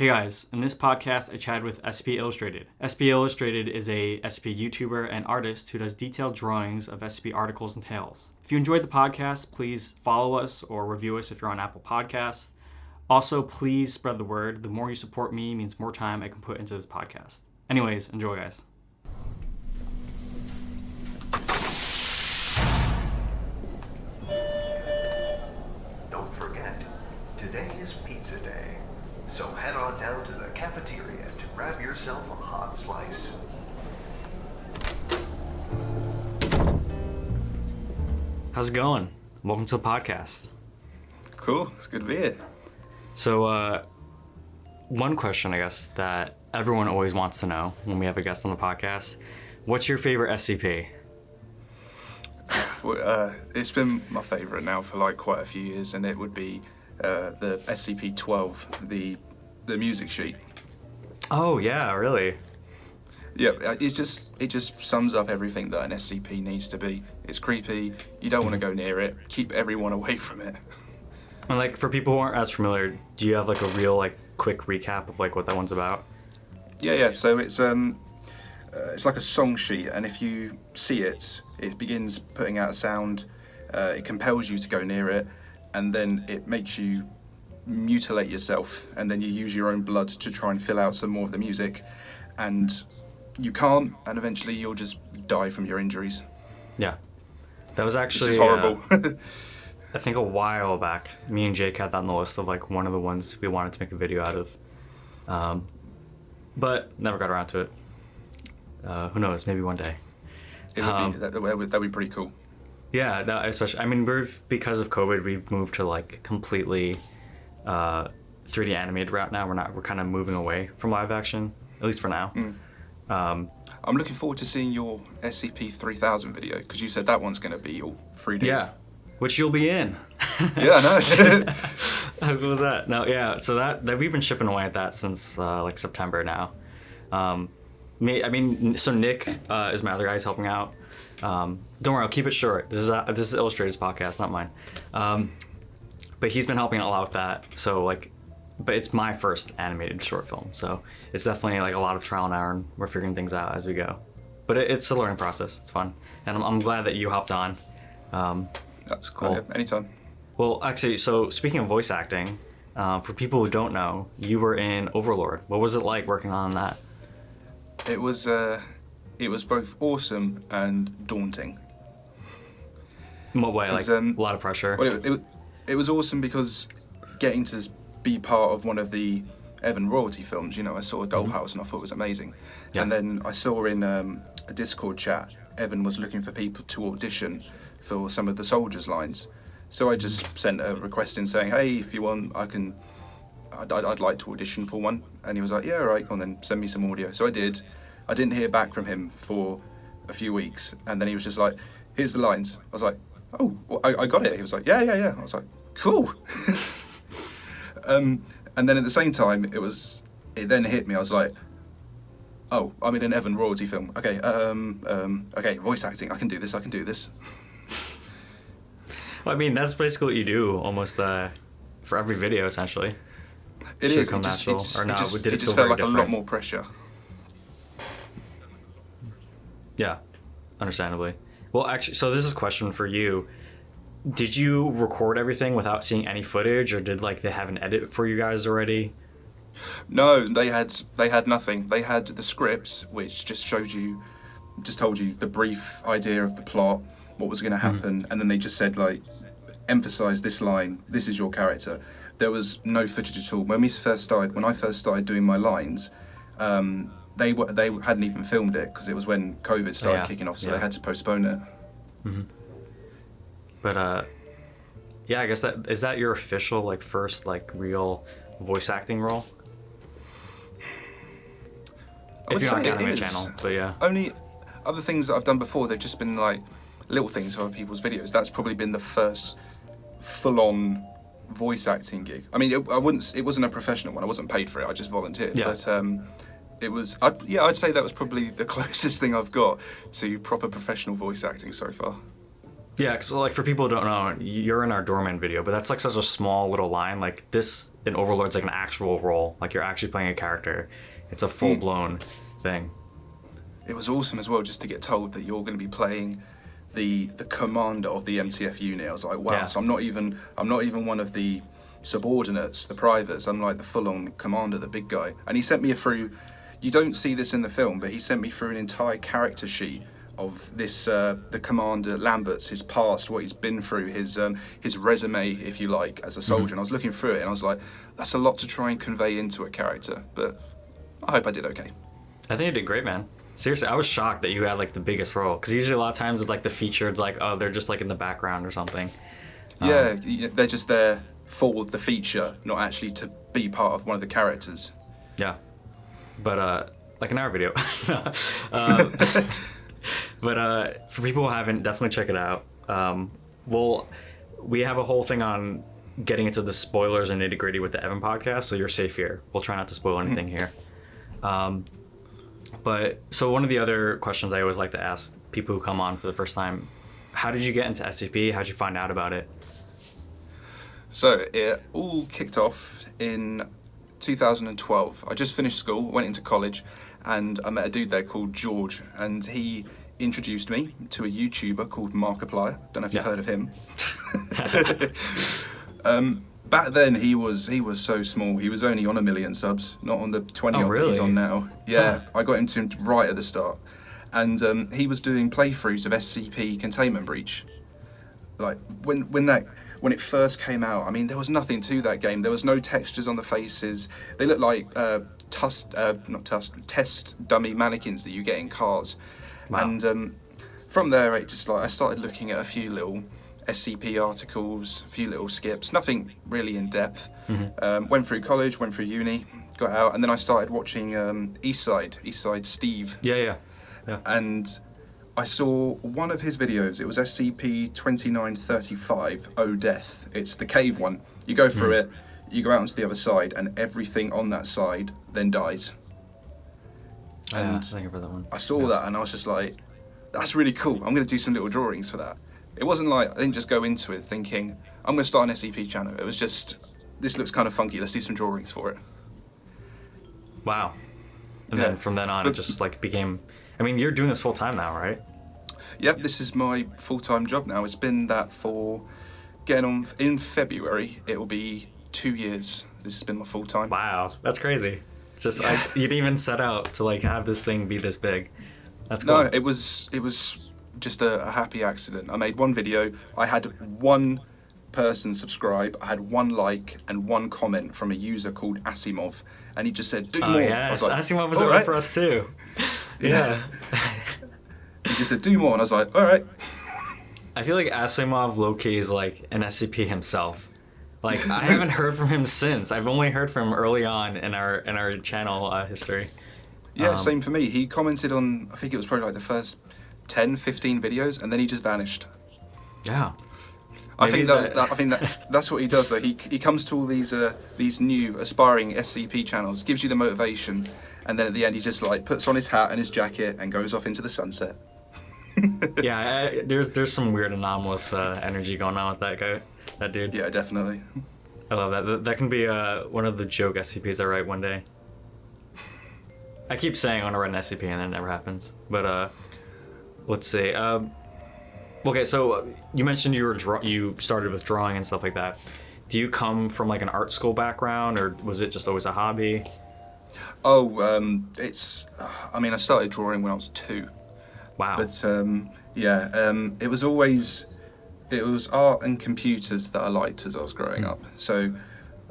Hey guys, in this podcast I chatted with SCP Illustrated. SCP Illustrated is a SCP YouTuber and artist who does detailed drawings of SCP articles and tales. If you enjoyed the podcast, please follow us or review us if you're on Apple Podcasts. Also, please spread the word. The more you support me means more time I can put into this podcast. Anyways, enjoy guys. Don't forget, today is pizza day. So head on down to the cafeteria to grab yourself a hot slice. How's it going? Welcome to the podcast. Cool, it's good to be here. So, one question I guess that everyone always wants to know when we have a guest on the podcast, what's your favorite SCP? Well, it's been my favourite now for like quite a few years, and it would be the SCP-12, the music sheet. Oh yeah, really? Yeah, it just sums up everything that an SCP needs to be. It's creepy, you don't want to go near it, keep everyone away from it. And like for people who aren't as familiar, do you have like a real like quick recap of like what that one's about? Yeah, so it's like a song sheet, and if you see it, it begins putting out a sound, it compels you to go near it, and then it makes you mutilate yourself, and then you use your own blood to try and fill out some more of the music, and you can't, and eventually you'll just die from your injuries. Yeah. That was actually It's just horrible. I think a while back, me and Jake had that on the list of like one of the ones we wanted to make a video out of. But never got around to it. Who knows, maybe one day. It would be, that'd be pretty cool. Yeah, no, especially, I mean, because of COVID, we've moved to like completely 3D animated route now. We're kind of moving away from live action, at least for now. I'm looking forward to seeing your SCP-3000 video, because you said that one's going to be all 3D. Yeah, which you'll be in. Yeah, I know. How cool was that? No, yeah, so that we've been chipping away at that since like September now. So Nick is my other guy who's helping out. Don't worry, I'll keep it short. This is Illustrated's podcast, not mine. But he's been helping out a lot with that. So like, but it's my first animated short film, so it's definitely like a lot of trial and error, and we're figuring things out as we go. But it's a learning process. It's fun, and I'm glad that you hopped on. That's cool. Okay, anytime. Well, actually, so speaking of voice acting, for people who don't know, you were in Overlord. What was it like working on that? It was both awesome and daunting. In what way? Like a lot of pressure? Well, it was awesome because getting to be part of one of the Evan royalty films, you know, I saw Dollhouse and I thought it was amazing. Yeah. And then I saw in a Discord chat, Evan was looking for people to audition for some of the soldiers' lines. So I just sent a request in saying, hey, if you want, I'd like to audition for one. And he was like, yeah, all right, and then send me some audio. So I did. I didn't hear back from him for a few weeks. And then he was just like, here's the lines. I was like, oh, well, I got it. He was like, yeah. I was like, cool. And then at the same time, it then hit me. I was like, oh, I'm in an Evan royalty film. Okay, okay, voice acting. I can do this. Well, I mean, that's basically what you do almost for every video, essentially. It is. It just felt like different? A lot more pressure. Yeah, understandably. Well, actually, so this is a question for you. Did you record everything without seeing any footage, or did like they have an edit for you guys already? No, they had nothing. They had the scripts, which just told you the brief idea of the plot, what was going to happen, and then they just said like, emphasize this line. This is your character. There was no footage at all. When I first started doing my lines, they hadn't even filmed it because it was when COVID started kicking off, so they had to postpone it. Mm-hmm. But yeah, I guess is that your official like first like real voice acting role? If you're not counting my channel, but yeah. Only other things that I've done before, they've just been like little things for other people's videos. That's probably been the first full-on voice acting gig. I mean, it wasn't a professional one. I wasn't paid for it. I just volunteered. Yeah. But I'd say that was probably the closest thing I've got to proper professional voice acting so far. Yeah, so like for people who don't know, you're in our doorman video, but that's like such a small little line. Like this an Overlord's like an actual role, like you're actually playing a character. It's a full-blown thing. It was awesome as well, just to get told that you're going to be playing the commander of the MTF unit. I was like, wow. Yeah. So I'm not even one of the subordinates, the privates. I'm like the full-on commander, the big guy. And he sent me through. You don't see this in the film, but he sent me through an entire character sheet of this the commander Lambert's, his past, what he's been through, his resume, if you like, as a soldier. And I was looking through it, and I was like, that's a lot to try and convey into a character. But I hope I did okay. I think you did great, man. Seriously, I was shocked that you had like the biggest role, because usually a lot of times it's like the featured, like, oh, they're just like in the background or something. Yeah, they're just there for the feature, not actually to be part of one of the characters. Yeah, but like in our video. But for people who haven't, definitely check it out. We have a whole thing on getting into the spoilers and nitty gritty with the Evan podcast, so you're safe here. We'll try not to spoil anything here. But so one of the other questions I always like to ask people who come on for the first time, how did you get into SCP? How'd you find out about it? So it all kicked off in 2012. I just finished school, went into college, and I met a dude there called George, and he introduced me to a YouTuber called Markiplier. Don't know if you've heard of him. Back then he was so small. He was only on 1 million subs, not on the 20 odd that he's on now. Yeah, I got into him right at the start, and he was doing playthroughs of SCP Containment Breach. Like when it first came out, I mean, there was nothing to that game. There was no textures on the faces. They looked like test dummy mannequins that you get in cars. Wow. And from there, I started looking at a few little SCP articles, a few little skips, nothing really in depth. Went through college, went through uni, got out, and then I started watching Eastside Steve. Yeah. And I saw one of his videos. It was SCP-2935, Oh Death. It's the cave one. You go through it, you go out onto the other side, and everything on that side then dies. And I think about that one. I saw that, and I was just like, that's really cool. I'm going to do some little drawings for that. It wasn't like, I didn't just go into it thinking, I'm going to start an SCP channel. It was just, this looks kind of funky, let's do some drawings for it. Wow. And then from then on, it just like became, I mean, you're doing this full time now, right? Yep, this is my full-time job now. It's been that for, getting on, in February, it will be 2 years. This has been my full-time. Wow, that's crazy. Just, you didn't even set out to like have this thing be this big. That's cool. No, it was just a happy accident. I made one video. I had one person subscribe. I had one like and one comment from a user called Asimov, and he just said, "Do more." Yes, I was like, Asimov was over for us too. Yeah. He just said, "Do more," and I was like, "All right." I feel like Asimov low-key is like an SCP himself. Like I haven't heard from him since. I've only heard from him early on in our channel history. Yeah, same for me. He commented on, I think it was probably like the first 10, 15 videos, and then he just vanished. Yeah. I think that's what he does though. He comes to all these new aspiring SCP channels, gives you the motivation, and then at the end he just like puts on his hat and his jacket and goes off into the sunset. Yeah, there's some weird anomalous energy going on with that dude. Yeah, definitely. I love that. That can be one of the joke SCPs I write one day. I keep saying I want to write an SCP and then it never happens. But let's see. Okay, so you mentioned you started with drawing and stuff like that. Do you come from like an art school background, or was it just always a hobby? Oh, I mean, I started drawing when I was 2. Wow. But it was art and computers that I liked as I was growing up. So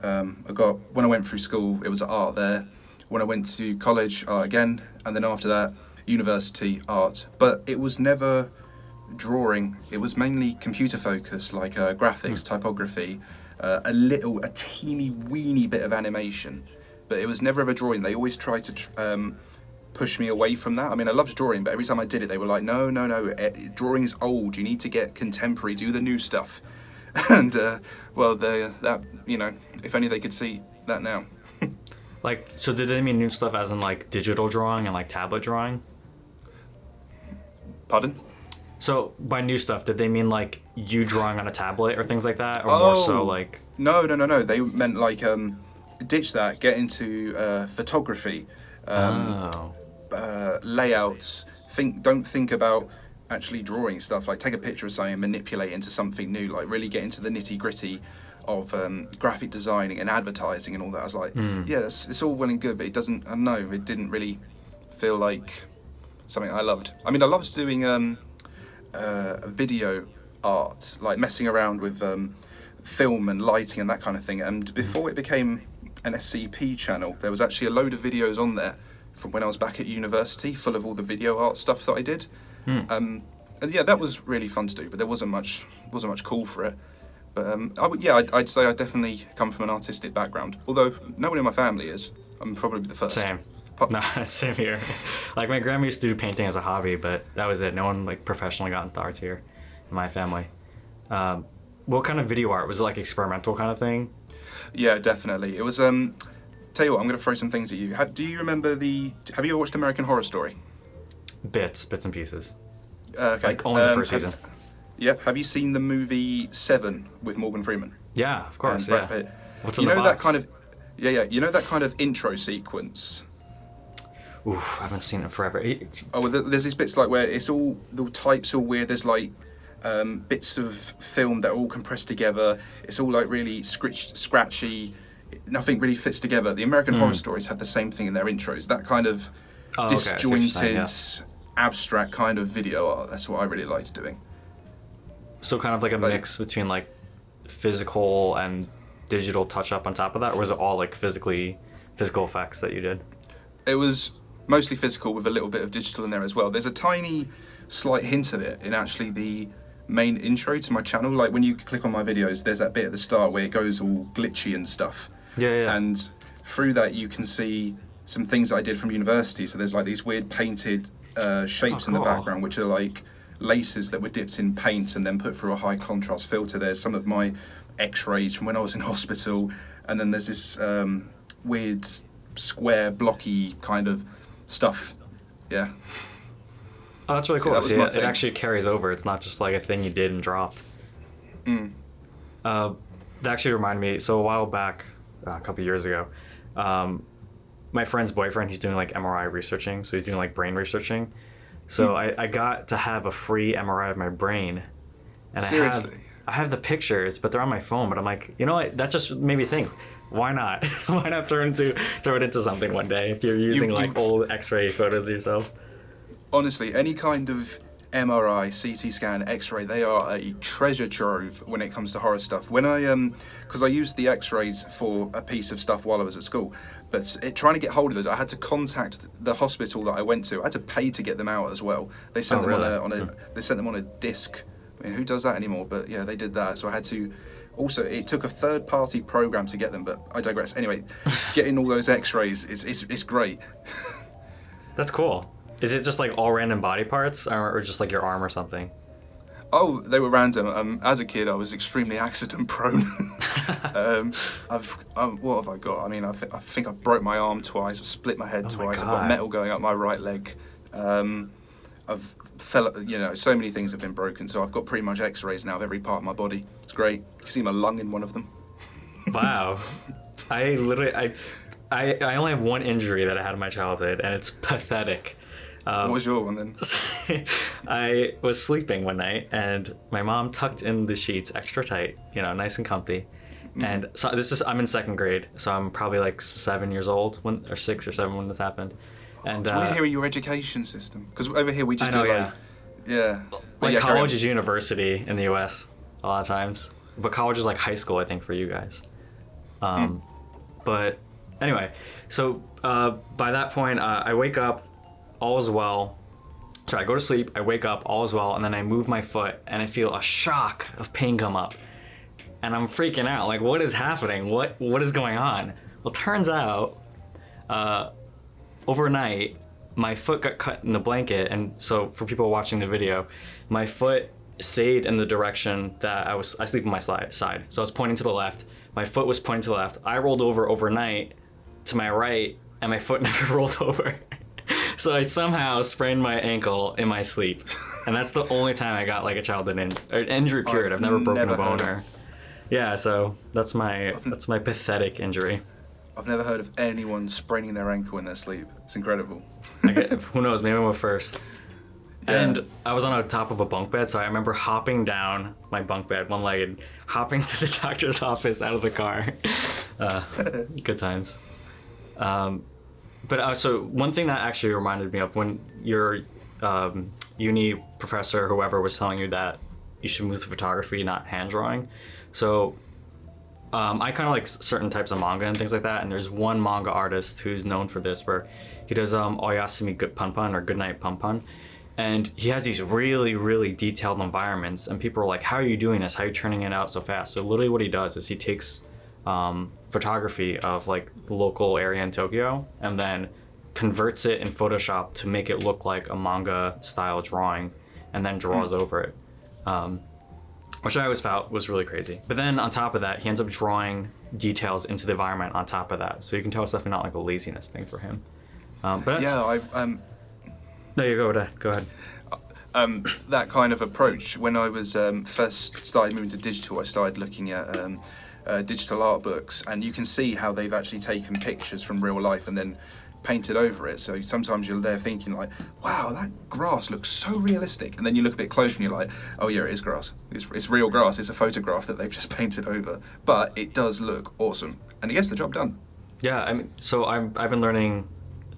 when I went through school, it was art there. When I went to college, art again, and then after that, university, art. But it was never drawing. It was mainly computer focused, like graphics, typography, a teeny weeny bit of animation. But it was never ever drawing. They always tried to push me away from that. I mean, I loved drawing, but every time I did it, they were like, no, drawing's old. You need to get contemporary, do the new stuff. And if only they could see that now. Like, so did they mean new stuff as in like digital drawing and like tablet drawing? Pardon? So by new stuff, did they mean like you drawing on a tablet or things like that, or more so like? No. They meant like ditch that, get into photography, layouts. Don't think about actually drawing stuff. Like take a picture of something and manipulate into something new. Like really get into the nitty gritty of graphic designing and advertising and all that. I was like, yeah, it's all well and good, but it doesn't. I don't know. It didn't really feel like something I loved. I mean, I loved doing video art, like messing around with film and lighting and that kind of thing. And before it became an SCP channel, there was actually a load of videos on there from when I was back at university, full of all the video art stuff that I did. And yeah, that was really fun to do, but there wasn't much call for it. But I'd say I definitely come from an artistic background. Although nobody in my family is. I'm probably the first. Same. No, same here. Like my grandma used to do painting as a hobby, but that was it. No one like professionally got into the arts here in my family. What kind of video art? Was it like experimental kind of thing? Yeah, definitely. It was. Tell you what, I'm going to throw some things at you. Do you remember have you ever watched American Horror Story? Bits and pieces. Okay. Like only the first season. Yep. Have you seen the movie Seven with Morgan Freeman? Yeah, of course. And Brad Yeah. Pitt? What's in the box? That kind of. Yeah. You know that kind of intro sequence. Oof, I haven't seen it forever. Oh, well, there's these bits like where it's all the types all weird. There's like bits of film that are all compressed together. It's all like really scratchy. Nothing really fits together. The American Horror Stories had the same thing in their intros. That kind of disjointed, abstract kind of video art. That's what I really liked doing. So kind of like a mix between like physical and digital touch up on top of that, or was it all like physical effects that you did? It was mostly physical with a little bit of digital in there as well. There's a tiny slight hint of it in actually the main intro to my channel. Like when you click on my videos, there's that bit at the start where it goes all glitchy and stuff. Yeah. And through that you can see some things that I did from university. So there's like these weird painted shapes in the background, which are like laces that were dipped in paint and then put through a high contrast filter. There's some of my x-rays from when I was in hospital. And then there's this weird square blocky kind of stuff. Yeah. Oh, that's really cool. That was my it thing. actually carries over. It's not just like a thing you did and dropped. That actually reminded me. So a while back, a couple years ago, my friend's boyfriend, he's doing like MRI researching. So he's doing like brain researching. So I got to have a free MRI of my brain. And Seriously? I have the pictures, but they're on my phone. But I'm like, you know what? That just made me think. Why not? Why not throw it into something one day if you're using like old X-ray photos of yourself? Honestly, any kind of MRI, CT scan, X-ray, they are a treasure trove when it comes to horror stuff. When because I used the X-rays for a piece of stuff while I was at school, but trying to get hold of those, I had to contact the hospital that I went to. I had to pay to get them out as well. They sent they sent them on a disc. I mean, who does that anymore? But yeah, they did that. So I had to. Also, it took a third-party program to get them, but I digress. Anyway, getting all those X-rays is great. That's cool. Is it just like all random body parts, or just like your arm or something? Oh, they were random. As a kid, I was extremely accident-prone. What have I got? I mean, I think I broke my arm twice. I've split my head twice. I've got metal going up my right leg. I've so many things have been broken. So I've got pretty much X-rays now of every part of my body. It's great. You can see my lung in one of them. Wow. I only have one injury that I had in my childhood, and it's pathetic. What was your one then? I was sleeping one night, and my mom tucked in the sheets extra tight, nice and comfy. And so I'm in second grade, so I'm probably like 7 years old or 6 or 7 when this happened. And it's weird hearing your education system, because over here we just like college is university in the U.S. a lot of times, but college is like high school, I think, for you guys. But anyway, so by that point, I wake up, all is well. So I go to sleep, I wake up, all is well, and then I move my foot, and I feel a shock of pain come up, and I'm freaking out. Like, what is happening? What is going on? Well, turns out, overnight, my foot got cut in the blanket, and so for people watching the video, my foot stayed in the direction that I sleep on my side. So I was pointing to the left. My foot was pointing to the left. I rolled over overnight to my right, and my foot never rolled over. So I somehow sprained my ankle in my sleep, and that's the only time I got like a childhood injury period. I've never broken a bone Yeah, so that's my pathetic injury. I've never heard of anyone spraining their ankle in their sleep. It's incredible. Who knows? Maybe I'm a first. Yeah. And I was on the top of a bunk bed, so I remember hopping down my bunk bed, one-legged, hopping to the doctor's office out of the car. Good times. So one thing that actually reminded me of when your uni professor, whoever, was telling you that you should move to photography, not hand drawing. So I kind of like certain types of manga and things like that, and there's one manga artist who's known for this, where he does Oyasumi Gunpan or Goodnight Punpan, and he has these really, really detailed environments, and people are like, how are you doing this? How are you turning it out so fast? So literally what he does is he takes photography of like the local area in Tokyo and then converts it in Photoshop to make it look like a manga style drawing and then draws over it. Which I always felt was really crazy. But then on top of that, he ends up drawing details into the environment on top of that. So you can tell it's definitely not like a laziness thing for him. But that's... Yeah, No, you go ahead. that kind of approach, when I was first started moving to digital, I started looking at digital art books, and you can see how they've actually taken pictures from real life and then painted over it. So sometimes you're there thinking like, wow, that grass looks so realistic, and then you look a bit closer and you're like, oh yeah, it is grass. It's real grass. It's a photograph that they've just painted over, but it does look awesome and it gets the job done. Yeah, I mean, so I've been learning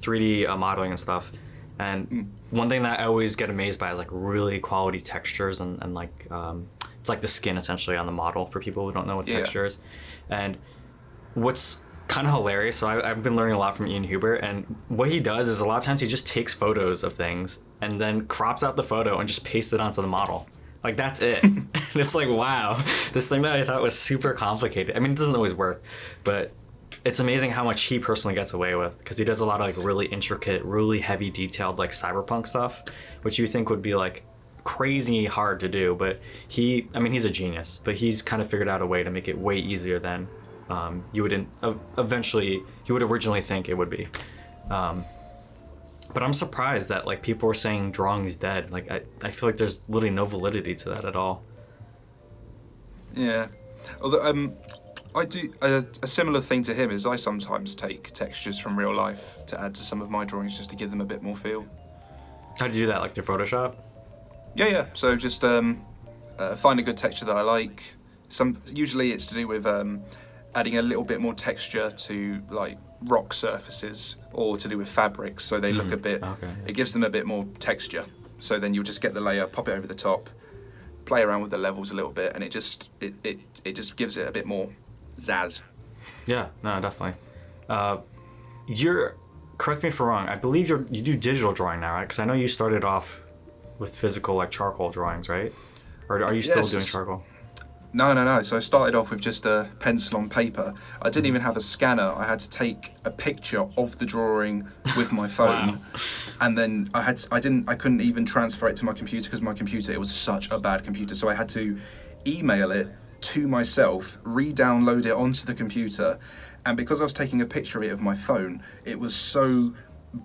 3D modeling and stuff, and one thing that I always get amazed by is like really quality textures and like it's like the skin essentially on the model for people who don't know what texture is. And what's kind of hilarious, so I've been learning a lot from Ian Huber, and what he does is a lot of times he just takes photos of things and then crops out the photo and just pastes it onto the model. Like, that's it. And it's like, wow, this thing that I thought was super complicated. I mean, it doesn't always work, but it's amazing how much he personally gets away with, because he does a lot of like really intricate, really heavy detailed like cyberpunk stuff, which you think would be like crazy hard to do, but he's a genius, but he's kind of figured out a way to make it way easier than you would originally think it would be. But I'm surprised that like people were saying drawing's dead. Like I feel like there's literally no validity to that at all. Yeah, although I do a similar thing to him is I sometimes take textures from real life to add to some of my drawings just to give them a bit more feel. How do you do that? Like through Photoshop? Yeah. So just find a good texture that I like. Usually it's to do with adding a little bit more texture to like rock surfaces, or to do with fabrics, so they look a bit. Okay. It gives them a bit more texture. So then you'll just get the layer, pop it over the top, play around with the levels a little bit, and it just gives it a bit more zazz. Yeah, no, definitely. Correct me if I'm wrong, I believe you do digital drawing now, right? Because I know you started off with physical, like charcoal drawings, right? Or are you still doing charcoal? No. So I started off with just a pencil on paper. I didn't even have a scanner. I had to take a picture of the drawing with my phone. Wow. And then I couldn't even transfer it to my computer, because my computer, it was such a bad computer. So I had to email it to myself, re-download it onto the computer, and because I was taking a picture of it with my phone, it was so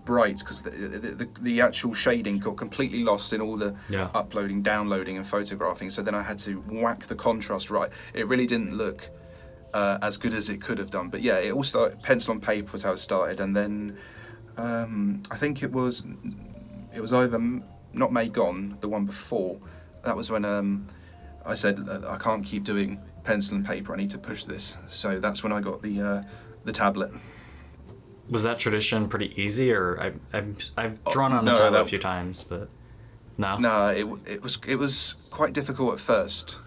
bright because the actual shading got completely lost in all the uploading, downloading and photographing. So then I had to whack the contrast right. It really didn't look as good as it could have done. But yeah, it all started, pencil on paper was how it started, and then I think it was either not May Gone, the one before. That was when I said I can't keep doing pencil and paper. I need to push this. So that's when I got the tablet. Was that tradition pretty easy, or I've drawn on the tablet a few times, but no. No, it was quite difficult at first.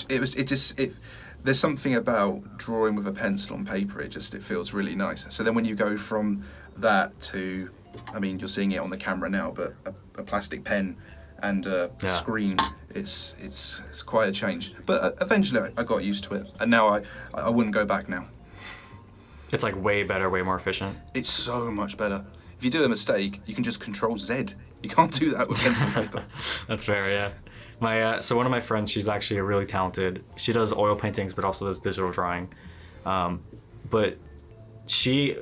There's something about drawing with a pencil on paper. It feels really nice. So then when you go from that to, I mean, you're seeing it on the camera now, but a plastic pen and a screen, it's quite a change. But eventually I got used to it, and now I wouldn't go back now. It's like way better, way more efficient. It's so much better. If you do a mistake, you can just Control Z. You can't do that with pencil and paper. That's fair, yeah. So one of my friends, she's actually a really talented. She does oil paintings, but also does digital drawing. But she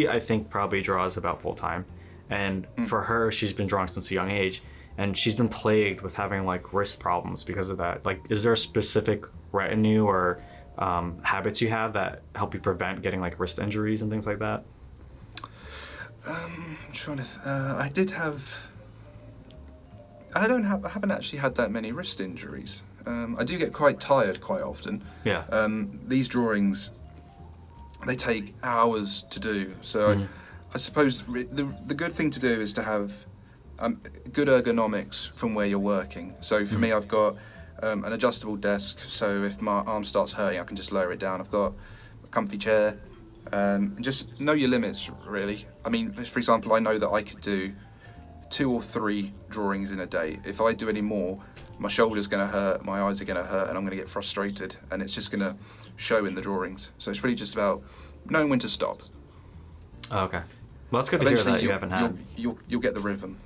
I think probably draws about full time, and for her, she's been drawing since a young age, and she's been plagued with having like wrist problems because of that. Like, is there a specific retinue or habits you have that help you prevent getting like wrist injuries and things like that? I'm trying to. I haven't actually had that many wrist injuries. I do get quite tired quite often. Yeah. These drawings, they take hours to do. So I suppose the good thing to do is to have good ergonomics from where you're working. So for me, I've got an adjustable desk, so if my arm starts hurting, I can just lower it down. I've got a comfy chair. And just know your limits, really. I mean, for example, I know that I could do 2 or 3 drawings in a day. If I do any more, my shoulder's going to hurt, my eyes are going to hurt, and I'm going to get frustrated, and it's just going to show in the drawings. So it's really just about knowing when to stop. Oh, okay. Well, it's good to hear that you haven't had. You'll get the rhythm.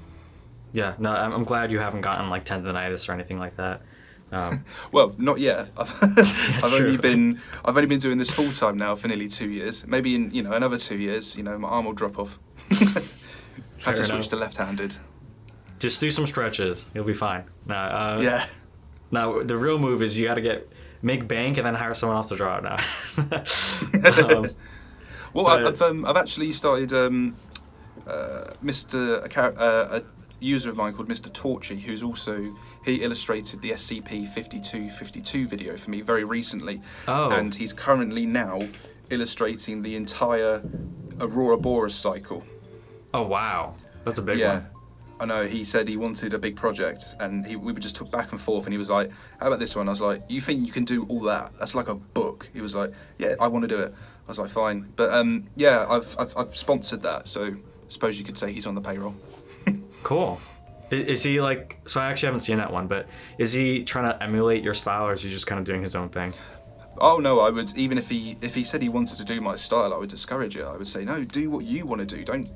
Yeah, no, I'm glad you haven't gotten like tendonitis or anything like that. Well, not yet. I've only been doing this full time now for nearly 2 years. Maybe in another 2 years, my arm will drop off. Have to switch to left-handed. Just do some stretches. You'll be fine. Yeah. Now the real move is you got to make bank and then hire someone else to draw it now. I've actually started a user of mine called Mr. Torchy, he illustrated the SCP-5252 video for me very recently. Oh. And he's currently now illustrating the entire Aurora Boreas cycle. Oh, wow. That's a big one. I know. He said he wanted a big project, and we just took back and forth, and he was like, how about this one? I was like, you think you can do all that? That's like a book. He was like, yeah, I want to do it. I was like, fine. But I've sponsored that, so I suppose you could say he's on the payroll. Cool. Is he like, so I actually haven't seen that one, but is he trying to emulate your style, or is he just kind of doing his own thing? Oh no, I would, even if he said he wanted to do my style, I would discourage it. I would say, no, do what you want to do. Don't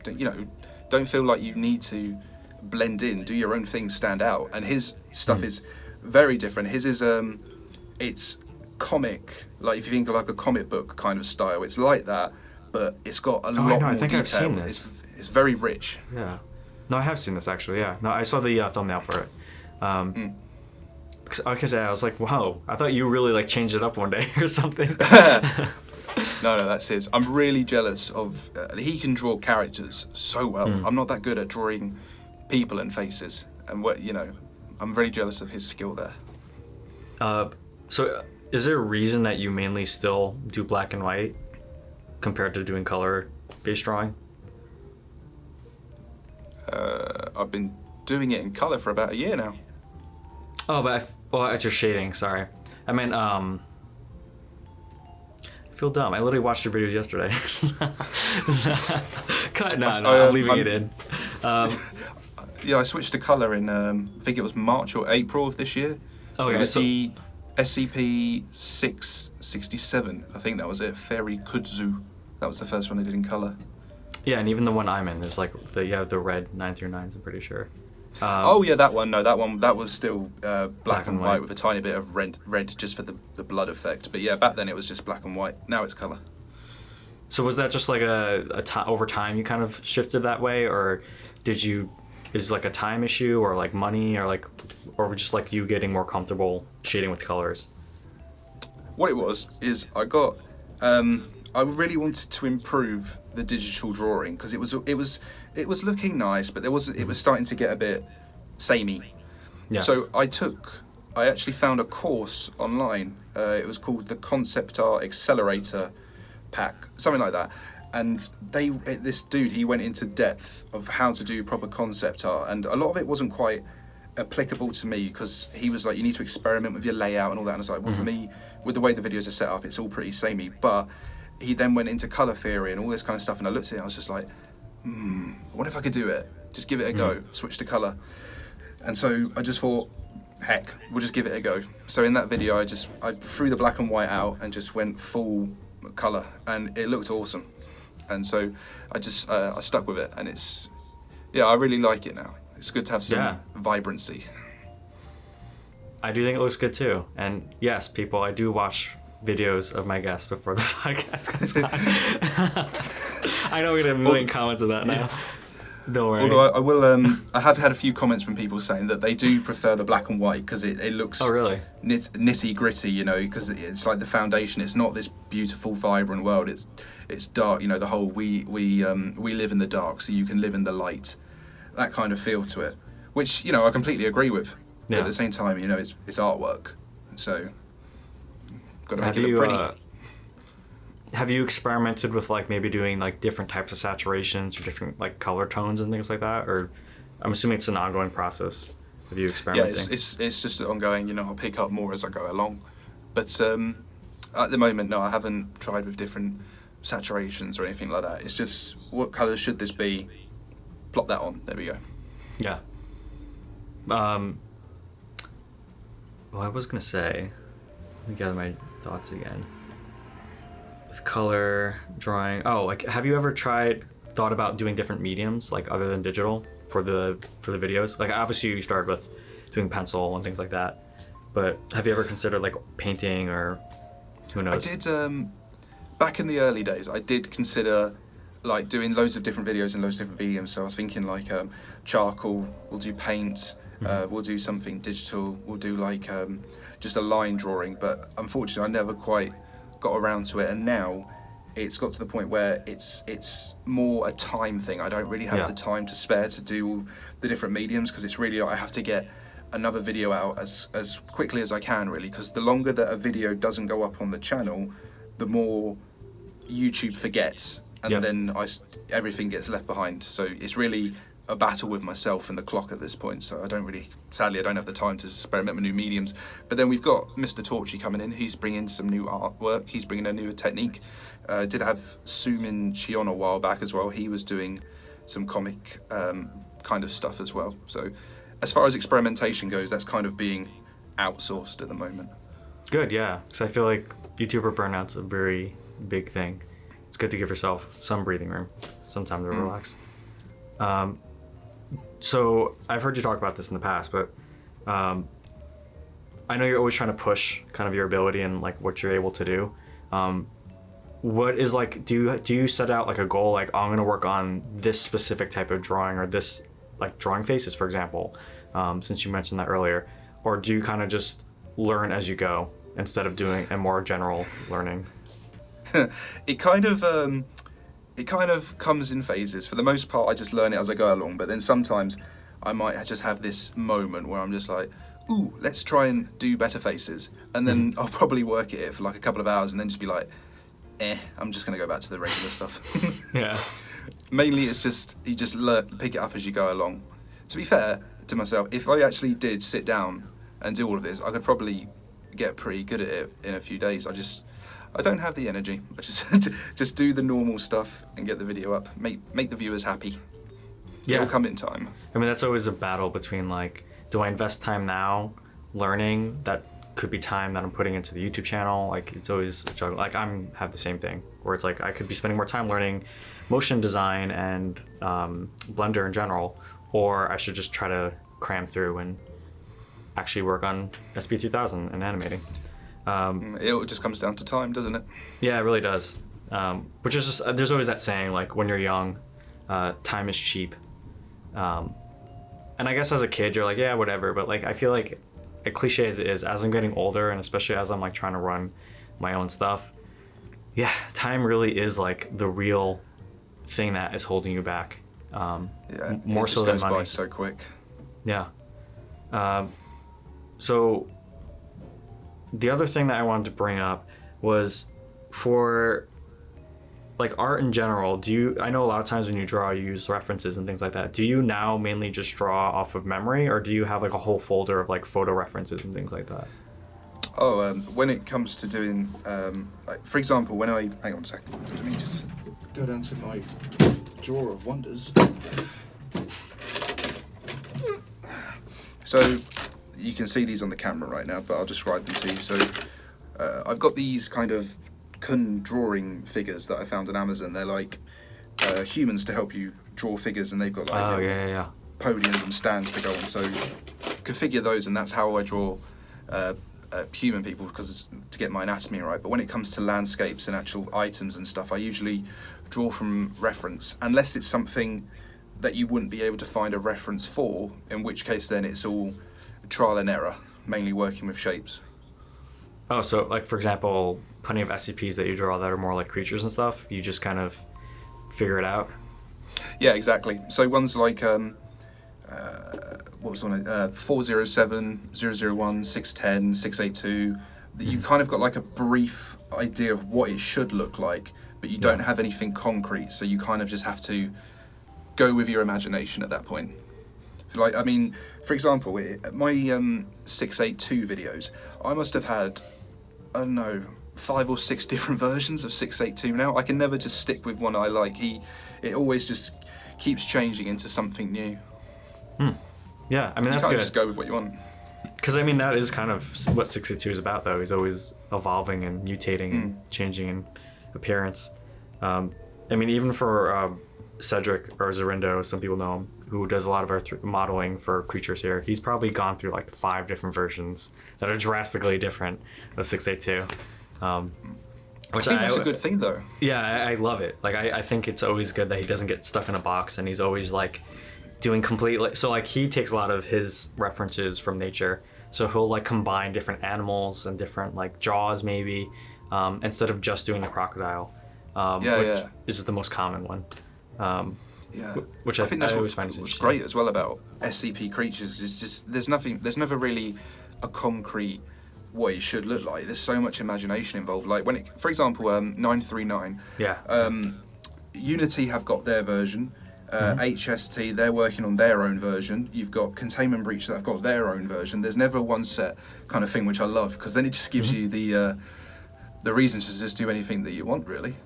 feel like you need to blend in. Do your own thing, stand out. And his stuff is very different. His is it's comic, like if you think of like a comic book kind of style. It's like that, but it's got a lot more I think detail. I've seen this. It's very rich. Yeah. No, I have seen this actually. Yeah. No, I saw the thumbnail for it. Because I was like, wow, I thought you really like changed it up one day or something. No, that's his. I'm really jealous of. He can draw characters so well. I'm not that good at drawing people and faces, and I'm very jealous of his skill there. So, is there a reason that you mainly still do black and white compared to doing color-based drawing? I've been doing it in color for about a year now. Oh, but it's your shading. Sorry, I mean, I feel dumb. I literally watched your videos yesterday. I'm leaving it in. Yeah, I switched to color in I think it was March or April of this year. Oh, yeah. It was the SCP-667. I think that was it. Fairy Kudzu. That was the first one I did in color. Yeah, and even the one I'm in, there's like the red 9 through 9s. I'm pretty sure. Oh yeah, that one. No, that was still black and white with a tiny bit of red just for the blood effect. But yeah, back then it was just black and white. Now it's color. So was that just like over time you kind of shifted that way, or is it like a time issue, or like money, or just like you getting more comfortable shading with colors? What it was is I really wanted to improve the digital drawing because it was looking nice, but it was starting to get a bit samey. Yeah. So I actually found a course online. It was called the Concept Art Accelerator Pack, something like that. And this dude, he went into depth of how to do proper concept art, and a lot of it wasn't quite applicable to me because he was like, you need to experiment with your layout and all that. And I was like, well, for me, with the way the videos are set up, it's all pretty samey. But he then went into color theory and all this kind of stuff, and I looked at it and I was just like, what if I could do it? Just give it a go, switch to color. And so I just thought, heck, we'll just give it a go. So in that video, I threw the black and white out and just went full color, and it looked awesome. And so I just I stuck with it, and I really like it now. It's good to have some vibrancy. I do think it looks good too. And yes, people, I do watch videos of my guests before the podcast comes on. I know we get a million comments of that now. Don't worry. Although I will, I have had a few comments from people saying that they do prefer the black and white because it looks really? nitty gritty, you know, because it's like the foundation. It's not this beautiful, vibrant world. It's dark, you know. The whole we live in the dark, so you can live in the light. That kind of feel to it, which, you know, I completely agree with. But at the same time, you know, it's artwork, so got to make it look pretty. Have you experimented with like maybe doing like different types of saturations or different like color tones and things like that? Or I'm assuming it's an ongoing process. Have you experimented? Yeah, it's just ongoing. You know, I'll pick up more as I go along. But at the moment, no, I haven't tried with different saturations or anything like that. It's just what color should this be? Plop that on. There we go. Yeah. Well, I was gonna say, let me gather my thoughts again. With color drawing, like have you ever thought about doing different mediums like other than digital for the videos? Like obviously you started with doing pencil and things like that, but have you ever considered like painting or who knows? I did back in the early days. I did consider like doing loads of different videos and loads of different mediums. So I was thinking like charcoal. We'll do paint. We'll do something digital. We'll do like just a line drawing. But unfortunately, I never quite got around to it, and now it's got to the point where it's more a time thing. I don't really have the time to spare to do the different mediums because it's really I have to get another video out as quickly as I can, really, because the longer that a video doesn't go up on the channel, the more YouTube forgets, and then everything gets left behind. So it's really a battle with myself and the clock at this point, so sadly I don't have the time to experiment with new mediums. But then we've got Mr. Torchy coming in. He's bringing some new artwork. He's bringing a new technique. Did have Sumin Chion a while back as well. He was doing some comic kind of stuff as well. So as far as experimentation goes, that's kind of being outsourced at the moment. Good, yeah, because I feel like YouTuber burnout's a very big thing. It's good to give yourself some breathing room, some time to relax. So I've heard you talk about this in the past, but I know you're always trying to push kind of your ability and like what you're able to do. What is like, do you set out like a goal, like, oh, I'm gonna work on this specific type of drawing or this, like drawing faces, for example, since you mentioned that earlier, or do you kind of just learn as you go instead of doing a more general learning? It kind of comes in phases. For the most part, I just learn it as I go along, but then sometimes I might just have this moment where I'm just like, ooh, let's try and do better faces, and then I'll probably work at it for like a couple of hours and then just be like, I'm just going to go back to the regular stuff. Yeah. Mainly it's just, you just pick it up as you go along. To be fair to myself, if I actually did sit down and do all of this, I could probably get pretty good at it in a few days. I don't have the energy. I just do the normal stuff and get the video up. Make the viewers happy. Yeah. It'll come in time. I mean, that's always a battle between like, do I invest time now learning that could be time that I'm putting into the YouTube channel? Like it's always a juggle. Like have the same thing where it's like I could be spending more time learning motion design and Blender in general, or I should just try to cram through and actually work on SCP-3000 and animating. It just comes down to time, doesn't it? Yeah, it really does. Which is just, there's always that saying, like, when you're young, time is cheap. And I guess as a kid, you're like, yeah, whatever. But, like, I feel like, as cliche as it is, as I'm getting older, and especially as I'm, like, trying to run my own stuff, yeah, time really is, like, the real thing that is holding you back. More so than money. It just goes by so quick. Yeah. So the other thing that I wanted to bring up was for like art in general, I know a lot of times when you draw, you use references and things like that. Do you now mainly just draw off of memory, or do you have like a whole folder of like photo references and things like that? When it comes to doing, like, for example, hang on a second, let me just go down to my drawer of wonders. So you can see these on the camera right now, but I'll describe them to you. So I've got these kind of kun drawing figures that I found on Amazon. They're like humans to help you draw figures, and they've got like podiums and stands to go on. So configure those, and that's how I draw human people, because to get my anatomy right. But when it comes to landscapes and actual items and stuff, I usually draw from reference, unless it's something that you wouldn't be able to find a reference for, in which case then it's all trial and error, mainly working with shapes. Oh, so like for example, plenty of SCPs that you draw that are more like creatures and stuff, you just kind of figure it out? Yeah, exactly. So ones like what was the one? 407, 001, 610, 682. You've kind of got like a brief idea of what it should look like, but you don't have anything concrete, so you kind of just have to go with your imagination at that point. Like, I mean, for example, my 682 videos, I must have had, I don't know, 5 or 6 different versions of 682 now. I can never just stick with one I like. It always just keeps changing into something new. Yeah, I mean, that's you can't good. just go with what you want. Because, I mean, that is kind of what 682 is about, though. He's always evolving and mutating and changing in appearance. I mean, even for Cedric, or Zarindo, some people know him, who does a lot of our modeling for creatures here, he's probably gone through like 5 different versions that are drastically different of 682. Which I think that's a good thing, though. Yeah, I love it. Like, I think it's always good that he doesn't get stuck in a box, and he's always like doing completely. So like he takes a lot of his references from nature, so he'll like combine different animals and different like jaws maybe, instead of just doing the crocodile, which is the most common one. Which I think that's always find what's great as well about SCP creatures is just there's never really a concrete what it should look like. There's so much imagination involved. Like when for example, 939. Unity have got their version. HST, they're working on their own version. You've got Containment Breach that have got their own version. There's never one set kind of thing, which I love, because then it just gives you the reason to just do anything that you want, really.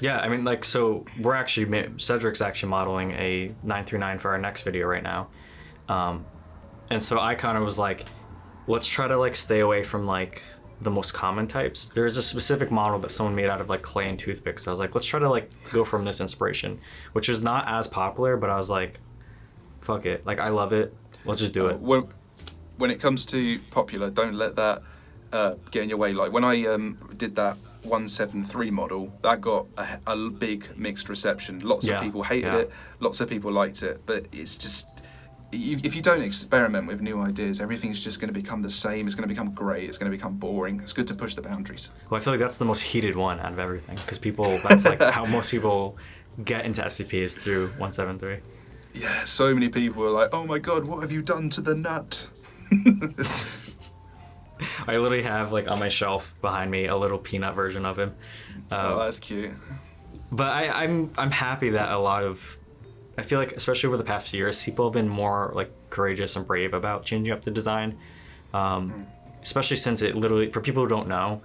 Yeah, I mean, like, so we're actually, Cedric's actually modeling a 939 for our next video right now. And so I kind of was like, let's try to like stay away from like the most common types. There's a specific model that someone made out of like clay and toothpicks. So I was like, let's try to like go from this inspiration, which was not as popular, but I was like, fuck it. Like, I love it. Let's just do it. When it comes to popular, don't let that get in your way. Like when I did that 173 model, that got a big mixed reception. Lots of people hated it. Lots of people liked it. But it's just, if you don't experiment with new ideas, everything's just going to become the same. It's going to become grey. It's going to become boring. It's good to push the boundaries. Well, I feel like that's the most heated one out of everything, because that's like how most people get into SCP is through 173. Yeah, so many people are like, oh my god, what have you done to the nut? I literally have like on my shelf behind me a little peanut version of him. Oh, that's cute. But I'm happy that a lot of, I feel like especially over the past few years, people have been more like courageous and brave about changing up the design. Especially since it literally, for people who don't know,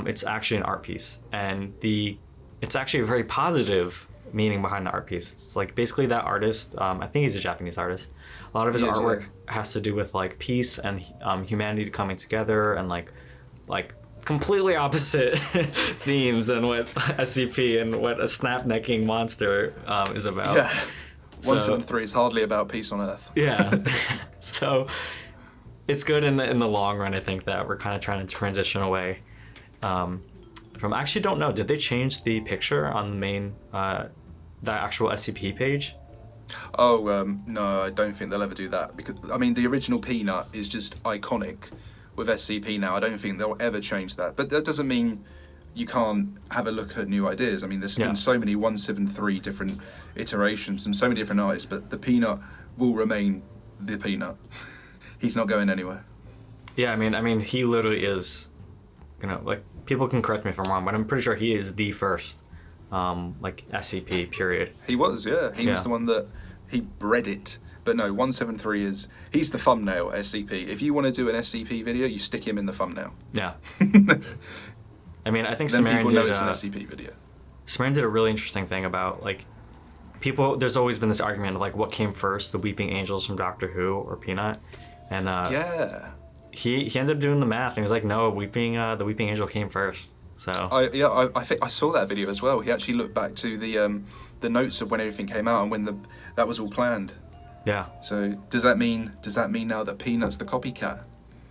it's actually an art piece, and it's actually a very positive meaning behind the art piece. It's like basically that artist, I think he's a Japanese artist. A lot of his artwork has to do with like peace and humanity coming together, and like completely opposite themes than what SCP and what a snap-necking monster is about. Yeah. 173 is hardly about peace on Earth. Yeah. So it's good in the long run, I think, that we're kind of trying to transition away from. I actually don't know. Did they change the picture on the main, the actual SCP page? Oh, no, I don't think they'll ever do that. Because, I mean, the original Peanut is just iconic with SCP now. I don't think they'll ever change that. But that doesn't mean you can't have a look at new ideas. I mean, there's been so many 173 different iterations and so many different artists, but the Peanut will remain the Peanut. He's not going anywhere. Yeah, I mean, he literally is, like, people can correct me if I'm wrong, but I'm pretty sure he is the first, like, SCP, period. He was, yeah. He was the one that, he bred it. But no, 173 he's the thumbnail SCP. If you want to do an SCP video, you stick him in the thumbnail. Yeah. I mean, I think then Sumerian people know it's an SCP video. Sumerian did a really interesting thing about, like, people, there's always been this argument of, like, what came first, the Weeping Angels from Doctor Who or Peanut? And, he ended up doing the math, and he was like, no, the Weeping Angel came first. So I think I saw that video as well. He actually looked back to the notes of when everything came out and when that was all planned. Yeah. So does that mean now that Peanut's the copycat?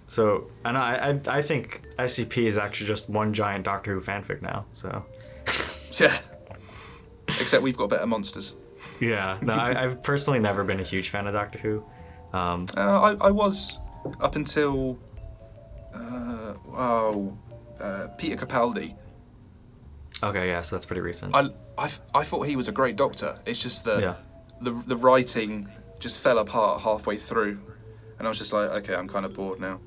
So, and I think SCP is actually just one giant Doctor Who fanfic now. So. Yeah. Except we've got better monsters. Yeah, no, I've personally never been a huge fan of Doctor Who. I was up until Peter Capaldi. Okay, yeah, so that's pretty recent. I thought he was a great Doctor. It's just that the writing just fell apart halfway through, and I was just like, okay, I'm kind of bored now.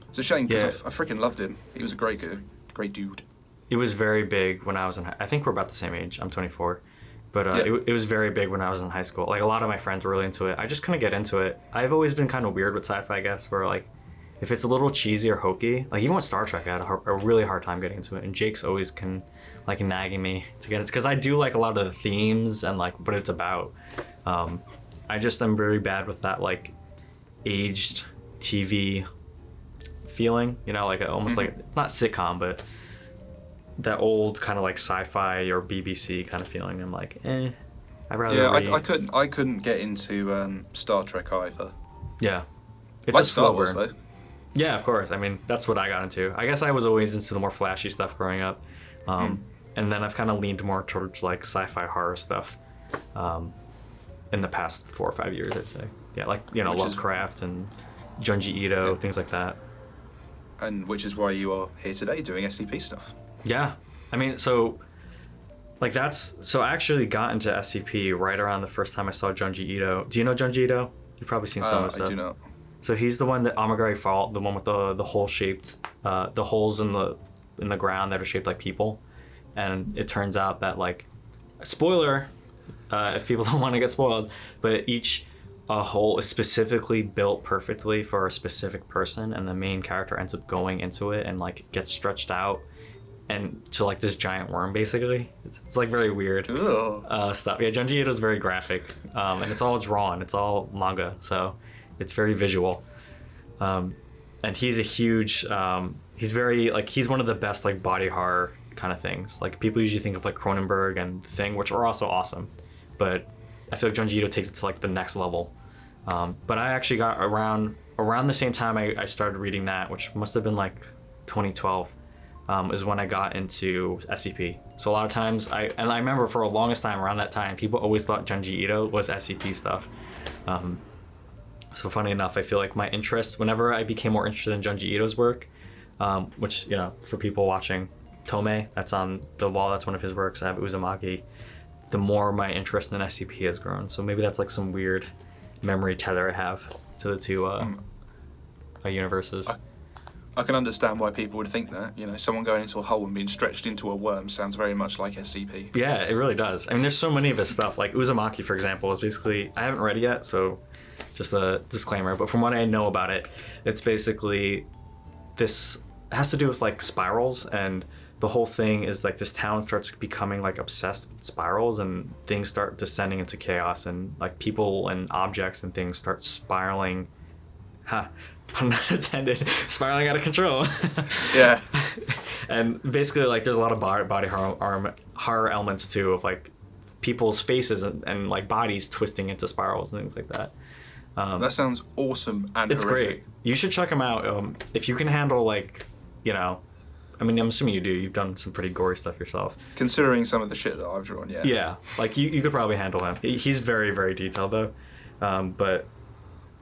It's a shame because I freaking loved him. He was a great dude. It was very big when I was in. I think we're about the same age. I'm 24, but it was very big when I was in high school. Like a lot of my friends were really into it. I just couldn't get into it. I've always been kind of weird with sci-fi, I guess, where like if it's a little cheesy or hokey, like even with Star Trek, I had a really hard time getting into it. And Jake's always nagging me to get it because I do like a lot of the themes and like what it's about. I just am very bad with that like aged TV feeling, like almost like not sitcom, but that old kind of like sci-fi or BBC kind of feeling. I'm like, I'd rather read. I couldn't get into Star Trek either. Yeah, it's like a slow Star Wars burn. though. Yeah, of course. I mean, that's what I got into. I guess I was always into the more flashy stuff growing up, and then I've kind of leaned more towards like sci-fi horror stuff in the past 4 or 5 years, I'd say. Yeah, like Lovecraft and Junji Ito, things like that. And which is why you are here today doing SCP stuff. Yeah, I mean, so I actually got into SCP right around the first time I saw Junji Ito. Do you know Junji Ito? You've probably seen some of his stuff. I do not. So he's the one that Amagari Fault, the one with the hole-shaped, the holes in the ground that are shaped like people, and it turns out that like, spoiler, if people don't want to get spoiled, but each hole is specifically built perfectly for a specific person, and the main character ends up going into it and like gets stretched out and to like this giant worm basically. It's like very weird stuff. Yeah, Junji Ito is very graphic, and it's all drawn. It's all manga, so it's very visual. And he's a huge. He's very like he's one of the best like body horror kind of things. Like people usually think of like Cronenberg and Thing, which are also awesome, but I feel like Junji Ito takes it to like the next level. But I actually got around the same time I started reading that, which must have been like 2012, is when I got into SCP. So a lot of times I remember for the longest time around that time, people always thought Junji Ito was SCP stuff. So funny enough, I feel like my interest, whenever I became more interested in Junji Ito's work, which, for people watching, Tome, that's on the wall, that's one of his works. I have Uzumaki. The more my interest in SCP has grown. So maybe that's like some weird memory tether I have to the two universes. I can understand why people would think that. Someone going into a hole and being stretched into a worm sounds very much like SCP. Yeah, it really does. I mean, there's so many of his stuff. Like Uzumaki, for example, is basically, I haven't read it yet, so just a disclaimer, but from what I know about it, it's basically this has to do with like spirals, and the whole thing is like this town starts becoming like obsessed with spirals, and things start descending into chaos, and like people and objects and things start spiraling. Pun not intended, spiraling out of control. Yeah. And basically, like, there's a lot of body horror elements too, of like people's faces and like bodies twisting into spirals and things like that. That sounds awesome and it's horrific. Great. You should check them out if you can handle like, I mean, I'm assuming you do. You've done some pretty gory stuff yourself. Considering some of the shit that I've drawn, yeah. Yeah, like you could probably handle him. He's very, very detailed though. But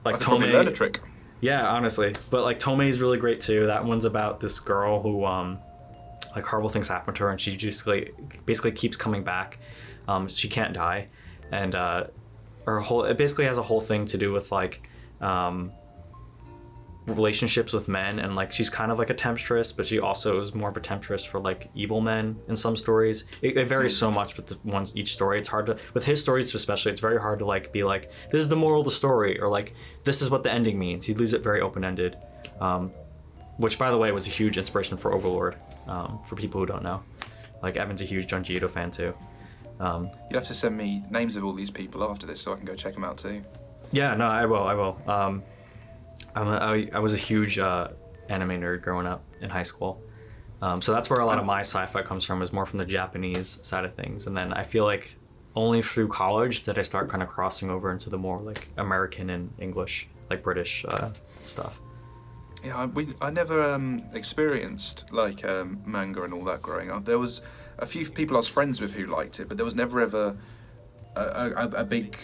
like I could Tome, probably learn a trick. Yeah, honestly. But like Tome is really great too. That one's about this girl who like horrible things happen to her, and she just basically keeps coming back. She can't die, and it basically has a whole thing to do with like relationships with men, and like she's kind of like a temptress, but she also is more of a temptress for like evil men in some stories. It varies so much with each story. It's hard to, with his stories especially, it's very hard to like be like, this is the moral of the story, or like this is what the ending means. He leaves it very open-ended, which by the way was a huge inspiration for Overlord. For people who don't know, like Evan's a huge Junji Ito fan too. You'll have to send me names of all these people after this so I can go check them out too. Yeah, no, I will. I was a huge anime nerd growing up in high school. So that's where a lot of my sci-fi comes from, is more from the Japanese side of things. And then I feel like only through college did I start kind of crossing over into the more like American and English, like British stuff. Yeah, I never experienced like manga and all that growing up. There was a few people I was friends with who liked it, but there was never ever a big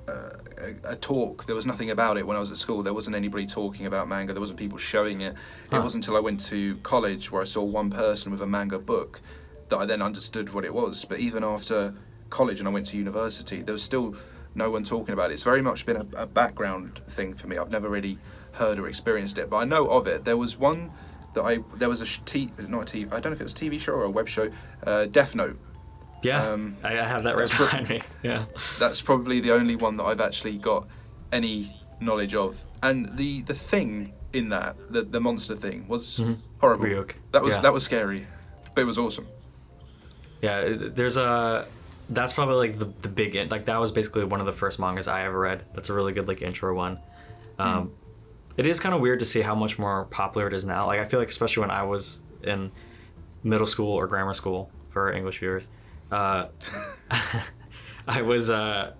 a talk. There was nothing about it when I was at school. There wasn't anybody talking about manga. There wasn't people showing it. It wasn't until I went to college where I saw one person with a manga book that I then understood what it was. But even after college and I went to university, there was still no one talking about it. It's very much been a background thing for me. I've never really heard or experienced it, but I know of it. There was one that there was not a TV, I don't know if it was a TV show or a web show, Death Note. Yeah, I have that right behind me. Yeah, that's probably the only one that I've actually got any knowledge of. And the thing in that, the monster thing, was horrible. Ryuk. That was scary, but it was awesome. Yeah, that's probably like the big like that was basically one of the first mangas I ever read. That's a really good like intro one. It is kind of weird to see how much more popular it is now. Like I feel like especially when I was in middle school or grammar school for English viewers, I was it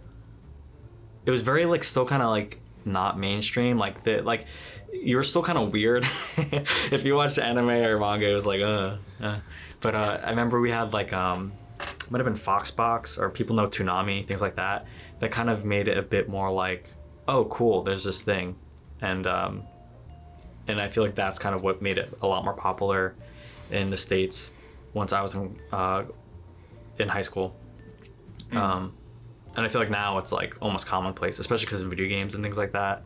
was very like still kind of like not mainstream. Like you were still kind of weird if you watched anime or manga. It was like But I remember we had like might have been Foxbox or People Know Toonami, things like that. That kind of made it a bit more like, oh cool, there's this thing. And I feel like that's kind of what made it a lot more popular in the States once I was in high school. And I feel like now it's like almost commonplace, especially because of video games and things like that.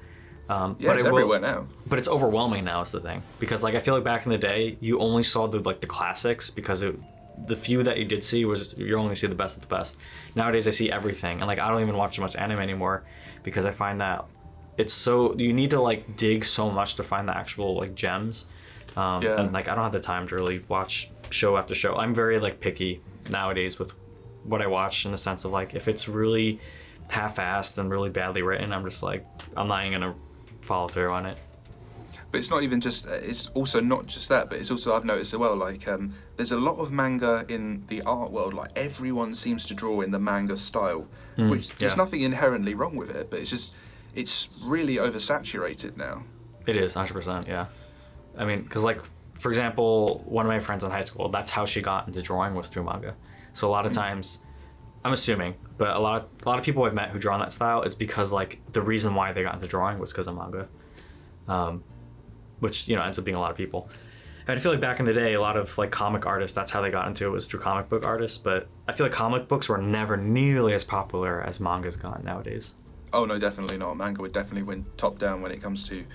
But it's everywhere now. But it's overwhelming now is the thing. Because like I feel like back in the day, you only saw the classics because the few that you did see was you only see the best of the best. Nowadays I see everything. And like I don't even watch much anime anymore because I find that it's so you need to like dig so much to find the actual like gems, and like I don't have the time to really watch show after show. I'm very like picky nowadays with what I watch in the sense of like if it's really half-assed and really badly written, I'm just like I'm not even gonna follow through on it. But it's not even just. It's also not just that, but it's also I've noticed as well. Like there's a lot of manga in the art world. Like everyone seems to draw in the manga style, which there's nothing inherently wrong with it, but it's just. It's really oversaturated now. It is, 100%, yeah. I mean, because like, for example, one of my friends in high school, that's how she got into drawing was through manga. So a lot of times, I'm assuming, but a lot of people I've met who draw in that style, it's because like the reason why they got into drawing was because of manga, which ends up being a lot of people. And I feel like back in the day, a lot of like comic artists, that's how they got into it was through comic book artists. But I feel like comic books were never nearly as popular as manga's gone nowadays. Oh no, definitely not. Manga would definitely win top down when it comes to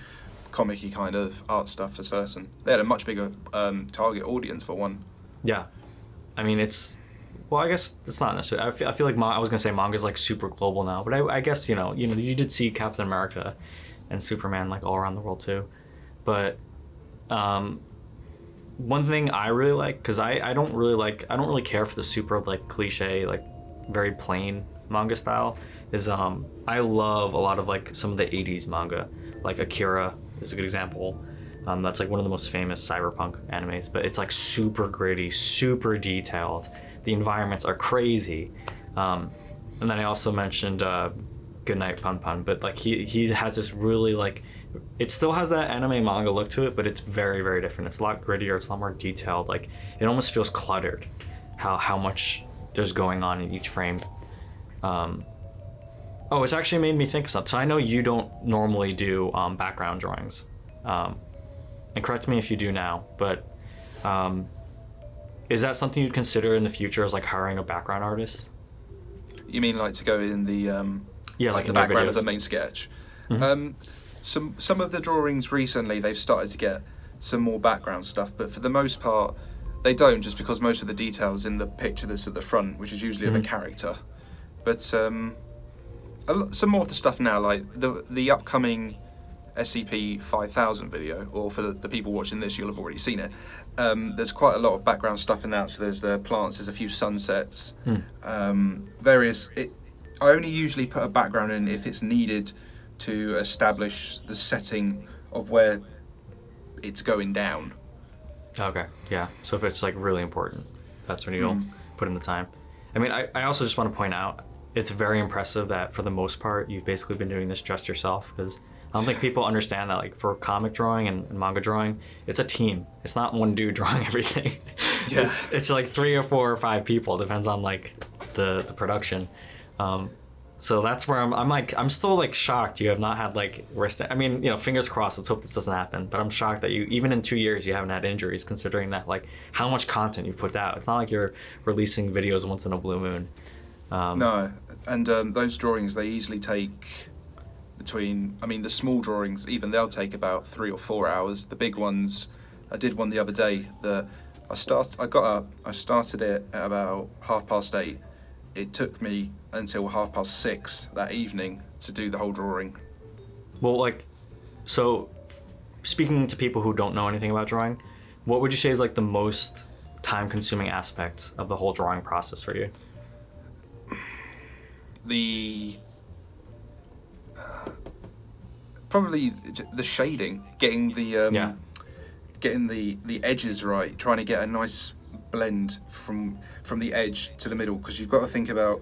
comic-y kind of art stuff for certain. They had a much bigger target audience for one. Yeah, I mean I guess it's not necessarily. I feel like I was gonna say manga's like super global now, but I guess you did see Captain America and Superman like all around the world too. But one thing I really like, because I don't really care for the super like cliche like very plain manga style. Is I love a lot of like some of the 80s manga, like Akira is a good example. That's like one of the most famous cyberpunk animes, but it's like super gritty, super detailed. The environments are crazy. And then I also mentioned Goodnight Pun Pun, but like he has this really like, it still has that anime manga look to it, but it's very, very different. It's a lot grittier, it's a lot more detailed. Like it almost feels cluttered how much there's going on in each frame. It's actually made me think of something. So I know you don't normally do background drawings. And correct me if you do now, but is that something you'd consider in the future as like hiring a background artist? You mean like to go in the like the background of the main sketch? Mm-hmm. Some of the drawings recently they've started to get some more background stuff, but for the most part they don't, just because most of the details in the picture that's at the front, which is usually of a character. But some more of the stuff now, like the upcoming SCP 5000 video, or for the people watching this, you'll have already seen it. There's quite a lot of background stuff in that. So there's the plants, there's a few sunsets, various. I only usually put a background in if it's needed to establish the setting of where it's going down. Okay, yeah. So if it's like really important, that's when you'll put in the time. I mean, I also just want to point out, it's very impressive that for the most part you've basically been doing this just yourself, because I don't think people understand that like for comic drawing and manga drawing, it's a team. It's not one dude drawing everything. Yeah. It's like 3 or 4 or 5 people, depends on like the production. So that's where I'm still like shocked you have not had like worse. I mean, fingers crossed. Let's hope this doesn't happen. But I'm shocked that you, even in 2 years, you haven't had injuries, considering that like how much content you've put out. It's not like you're releasing videos once in a blue moon. No, and those drawings, they easily take the small drawings, even they'll take about 3 or 4 hours. The big ones, I did one the other day. I got up, I started it at about 8:30. It took me until 6:30 that evening to do the whole drawing. Well, so speaking to people who don't know anything about drawing, what would you say is like the most time-consuming aspect of the whole drawing process for you? Probably the shading, getting the edges right, trying to get a nice blend from the edge to the middle, because you've got to think about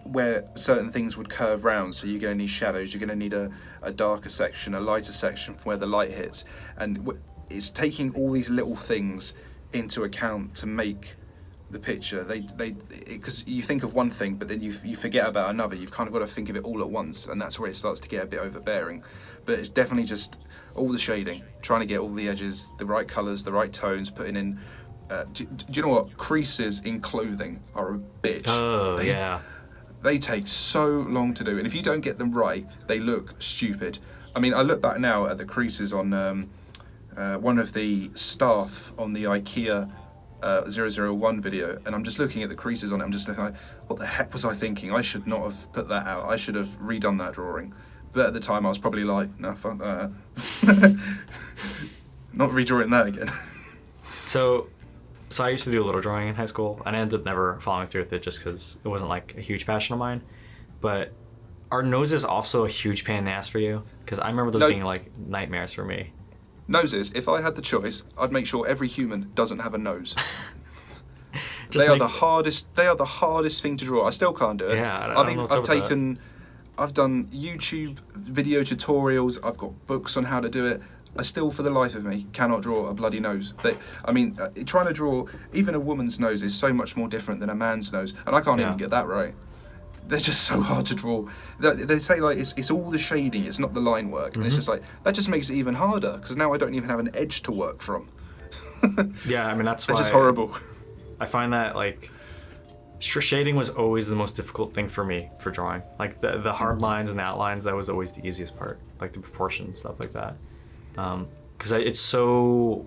where certain things would curve round. So you're going to need shadows, you're going to need a darker section, a lighter section from where the light hits, and it's taking all these little things into account to make the picture. Because you think of one thing, but then you forget about another. You've kind of got to think of it all at once, and that's where it starts to get a bit overbearing. But it's definitely just all the shading, trying to get all the edges, the right colours, the right tones, putting in. Do you know what? Creases in clothing are a bitch. Oh, yeah. They take so long to do, and if you don't get them right, they look stupid. I mean, I look back now at the creases on one of the staff on the IKEA 001 video, and I'm just looking at the creases on it. I'm just like, what the heck was I thinking? I should not have put that out. I should have redone that drawing. But at the time, I was probably like, no, fuck that. Not redrawing that again. So I used to do a little drawing in high school, and I ended up never following through with it just because it wasn't like a huge passion of mine. But are noses also a huge pain in the ass for you? Because I remember those being like nightmares for me. Noses, if I had the choice, I'd make sure every human doesn't have a nose. They are the hardest thing to draw. I still can't do it. Yeah, I've done YouTube video tutorials, I've got books on how to do it. I still, for the life of me, cannot draw a bloody nose. Trying to draw even a woman's nose is so much more different than a man's nose, and I can't even get that right. They're just so hard to draw. They say like it's all the shading, it's not the line work, and it's just like that just makes it even harder, because now I don't even have an edge to work from. Yeah, I mean that's why it's just horrible. I find that like shading was always the most difficult thing for me for drawing. Like the hard lines and the outlines, that was always the easiest part, like the proportions, stuff like that. Because it's so,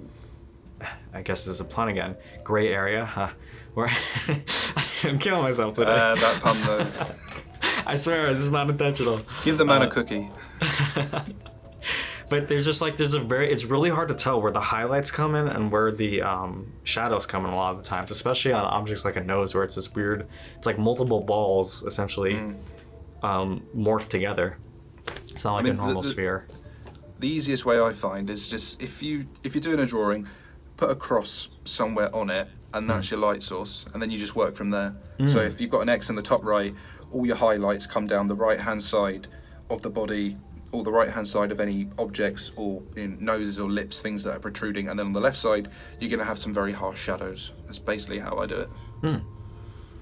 I guess this is a pun again, gray area, huh? Where I'm killing myself today. That pun though. I swear, this is not intentional. Give the man a cookie. But it's really hard to tell where the highlights come in and where the shadows come in a lot of the times, especially on objects like a nose, where it's this weird, it's like multiple balls essentially morphed together. It's not like a normal sphere. The easiest way I find is just if you're doing a drawing, put a cross somewhere on it, and that's your light source, and then you just work from there. So if you've got an X in the top right, all your highlights come down the right hand side of the body, or the right hand side of any objects or noses or lips, things that are protruding, and then on the left side you're going to have some very harsh shadows. That's basically how I do it.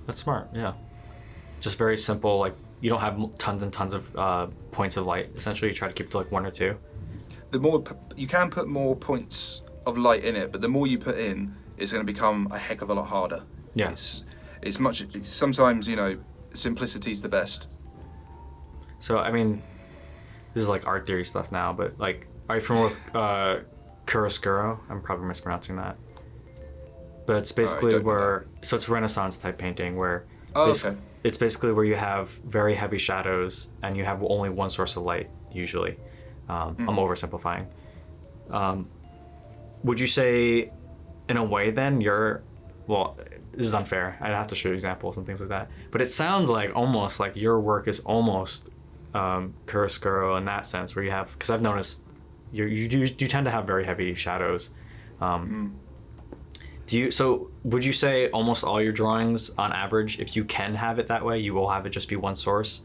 That's smart. Yeah, just very simple. Like you don't have tons and tons of points of light. Essentially, you try to keep it to like 1 or 2. The more you can put more points of light in it, but the more you put in, it's going to become a heck of a lot harder. Yeah, sometimes simplicity is the best. So I mean, this is like art theory stuff now, but like, are you familiar with chiaroscuro? I'm probably mispronouncing that, but it's basically it's Renaissance type painting where it's basically where you have very heavy shadows and you have only one source of light usually. I'm oversimplifying. Would you say, in a way, then this is unfair. I'd have to show you examples and things like that. But it sounds like almost like your work is almost chiaroscuro in that sense, where you have, because I've noticed you tend to have very heavy shadows. So would you say almost all your drawings, on average, if you can have it that way, you will have it just be one source?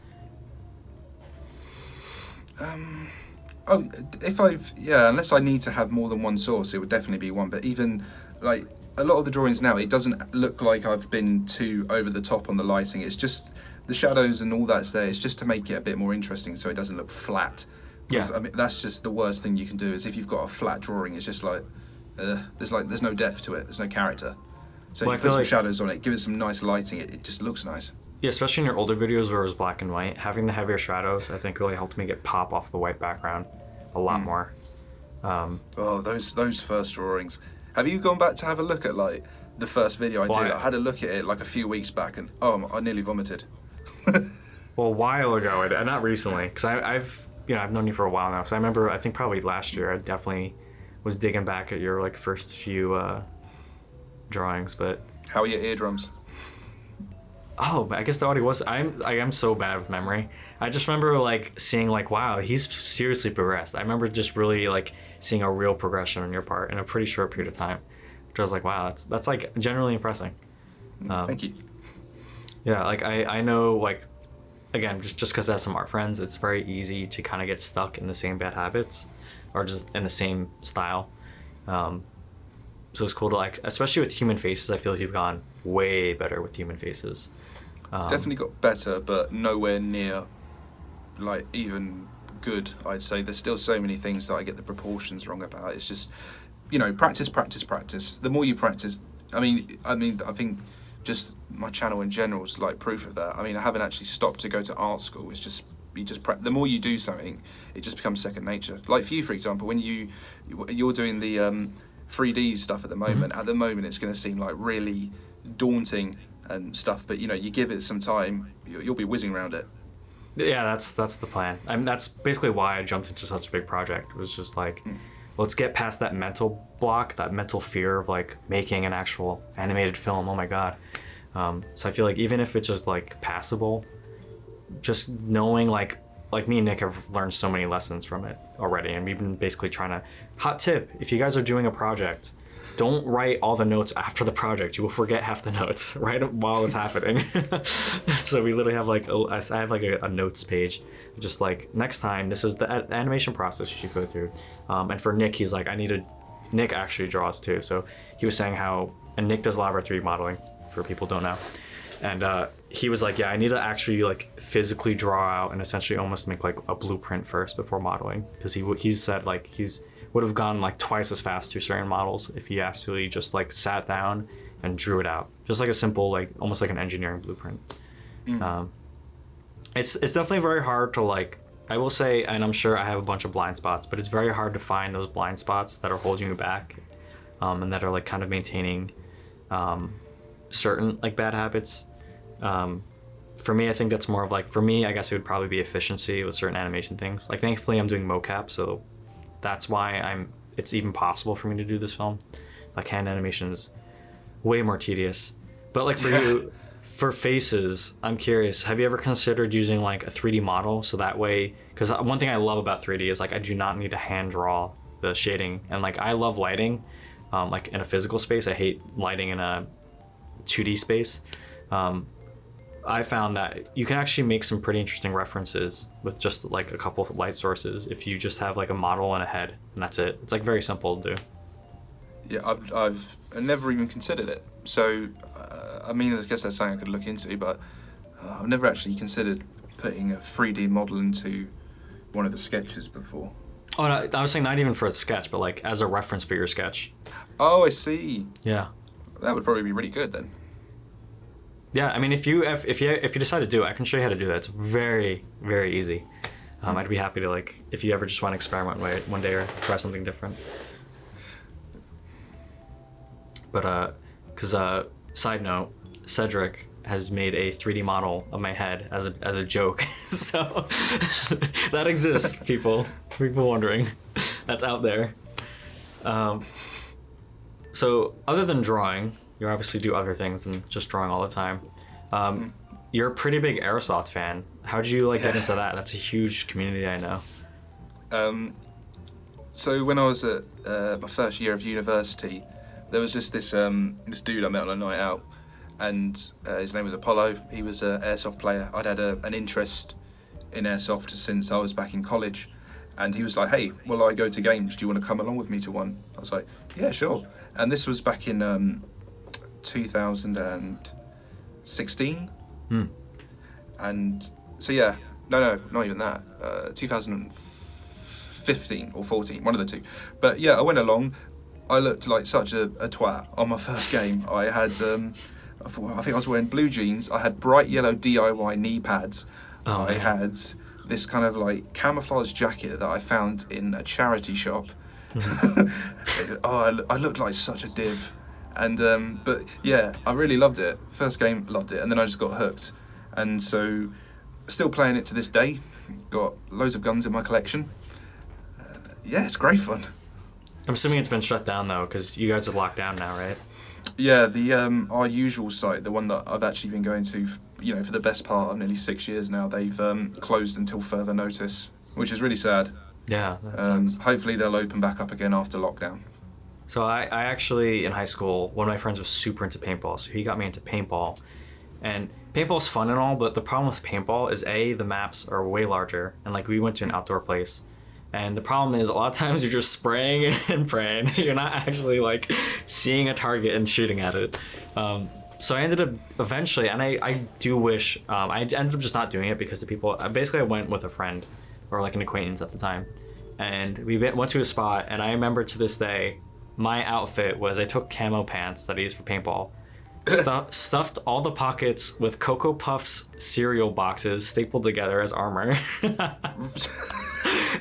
Unless I need to have more than one source, it would definitely be one. But even like a lot of the drawings now, it doesn't look like I've been too over the top on the lighting. It's just the shadows and all that's there. It's just to make it a bit more interesting, so it doesn't look flat. Yeah. I mean, that's just the worst thing you can do. Is if you've got a flat drawing, it's just like, there's no depth to it. There's no character. So if you put some shadows on it, give it some nice lighting. It just looks nice. Yeah, especially in your older videos where it was black and white, having the heavier shadows, I think, really helped me get pop off the white background a lot more. Those first drawings. Have you gone back to have a look at like the first video I did? I had a look at it like a few weeks back, and I nearly vomited. Well, a while ago, and not recently, because I've known you for a while now. So I remember, I think probably last year, I definitely was digging back at your like first few drawings. But how are your eardrums? Oh, I guess the audio was. I am so bad with memory. I just remember like seeing like, wow, he's seriously progressed. I remember just really like seeing a real progression on your part in a pretty short period of time, which I was like, wow, that's like generally impressing. Thank you. Yeah, like I know, like, again, just because I have some art friends, it's very easy to kind of get stuck in the same bad habits or just in the same style. So it's cool to like, especially with human faces, I feel like you've gone way better with human faces. Definitely got better, but nowhere near like even good, I'd say. There's still so many things that I get the proportions wrong about. It's just, practice. The more you practice, I mean, I think just my channel in general is like proof of that. I mean, I haven't actually stopped to go to art school. It's just the more you do something, it just becomes second nature. Like for you, for example, when you're doing the 3D stuff at the moment. At the moment, it's going to seem like really daunting and stuff, but you give it some time, you'll be whizzing around it. Yeah, that's the plan. I mean, that's basically why I jumped into such a big project. It was just like, let's get past that mental block, that mental fear of like making an actual animated film. Oh my god. So I feel like even if it's just like passable, just knowing like me and Nick have learned so many lessons from it already, and we've been basically trying to. Hot tip: if you guys are doing a project, don't write all the notes after the project. You will forget half the notes. Write it while it's happening. So we literally have like I have like a notes page, just like next time this is the animation process you should go through. And for Nick, he's like, Nick actually draws too. So he was saying and Nick does a lot of our 3D modeling for people who don't know. And he was like, yeah, I need to actually like physically draw out and essentially almost make like a blueprint first before modeling, because he said like would have gone like twice as fast through certain models if he actually just like sat down and drew it out, just like a simple like almost like an engineering blueprint. It's definitely very hard to like, I will say, and I'm sure I have a bunch of blind spots, but it's very hard to find those blind spots that are holding you back, and that are like kind of maintaining certain like bad habits. For me, I think that's more of like, for me, I guess it would probably be efficiency with certain animation things. Like thankfully I'm doing mocap, so that's why it's even possible for me to do this film. Like hand animation is way more tedious. But like for you, for faces, I'm curious, have you ever considered using like a 3D model? So that way, because one thing I love about 3D is like I do not need to hand draw the shading. And like I love lighting, like in a physical space. I hate lighting in a 2D space. I found that you can actually make some pretty interesting references with just like a couple of light sources if you just have like a model and a head, and that's it. It's like very simple to do. Yeah, I've never even considered it. So, I mean, I guess that's something I could look into, but I've never actually considered putting a 3D model into one of the sketches before. Oh, no, I was saying not even for a sketch, but like as a reference for your sketch. Oh, I see. Yeah. That would probably be really good then. Yeah, I mean, if you decide to do it, I can show you how to do that. It's very, very easy. I'd be happy to like, if you ever just want to experiment one day or try something different. But side note, Cedric has made a 3D model of my head as a joke. So that exists, people wondering. That's out there. So other than drawing, you obviously do other things than just drawing all the time. You're a pretty big Airsoft fan. How'd you like get into that? That's a huge community, I know. So when I was at my first year of university, there was just this dude I met on a night out, and his name was Apollo. He was an Airsoft player. I'd had an interest in Airsoft since I was back in college, and he was like, hey, well, I go to games. Do you want to come along with me to one? I was like, yeah, sure. And this was back in 2016. And so yeah, no, not even that. 2015 or 14, one of the two. But yeah, I went along. I looked like such a twat on my first game. I had, I think I was wearing blue jeans. I had bright yellow DIY knee pads. I had this kind of like camouflage jacket that I found in a charity shop. I looked like such a div. And but yeah, I really loved it. First game, loved it, and then I just got hooked. And so, still playing it to this day. Got loads of guns in my collection. Yeah, it's great fun. I'm assuming it's been shut down though, because you guys are locked down now, right? Yeah, the our usual site, the one that I've actually been going to, for the best part of nearly 6 years now, they've closed until further notice, which is really sad. Yeah, that sucks. Hopefully they'll open back up again after lockdown. So I actually, in high school, one of my friends was super into paintball, so he got me into paintball. And paintball's fun and all, but the problem with paintball is the maps are way larger, and like we went to an outdoor place. And the problem is a lot of times you're just spraying and praying. You're not actually like seeing a target and shooting at it. So I ended up eventually, and I do wish, I ended up just not doing it because the people, basically I went with a friend or like an acquaintance at the time. And we went to a spot, and I remember to this day, my outfit was I took camo pants that I used for paintball, stuffed all the pockets with Cocoa Puffs cereal boxes stapled together as armor.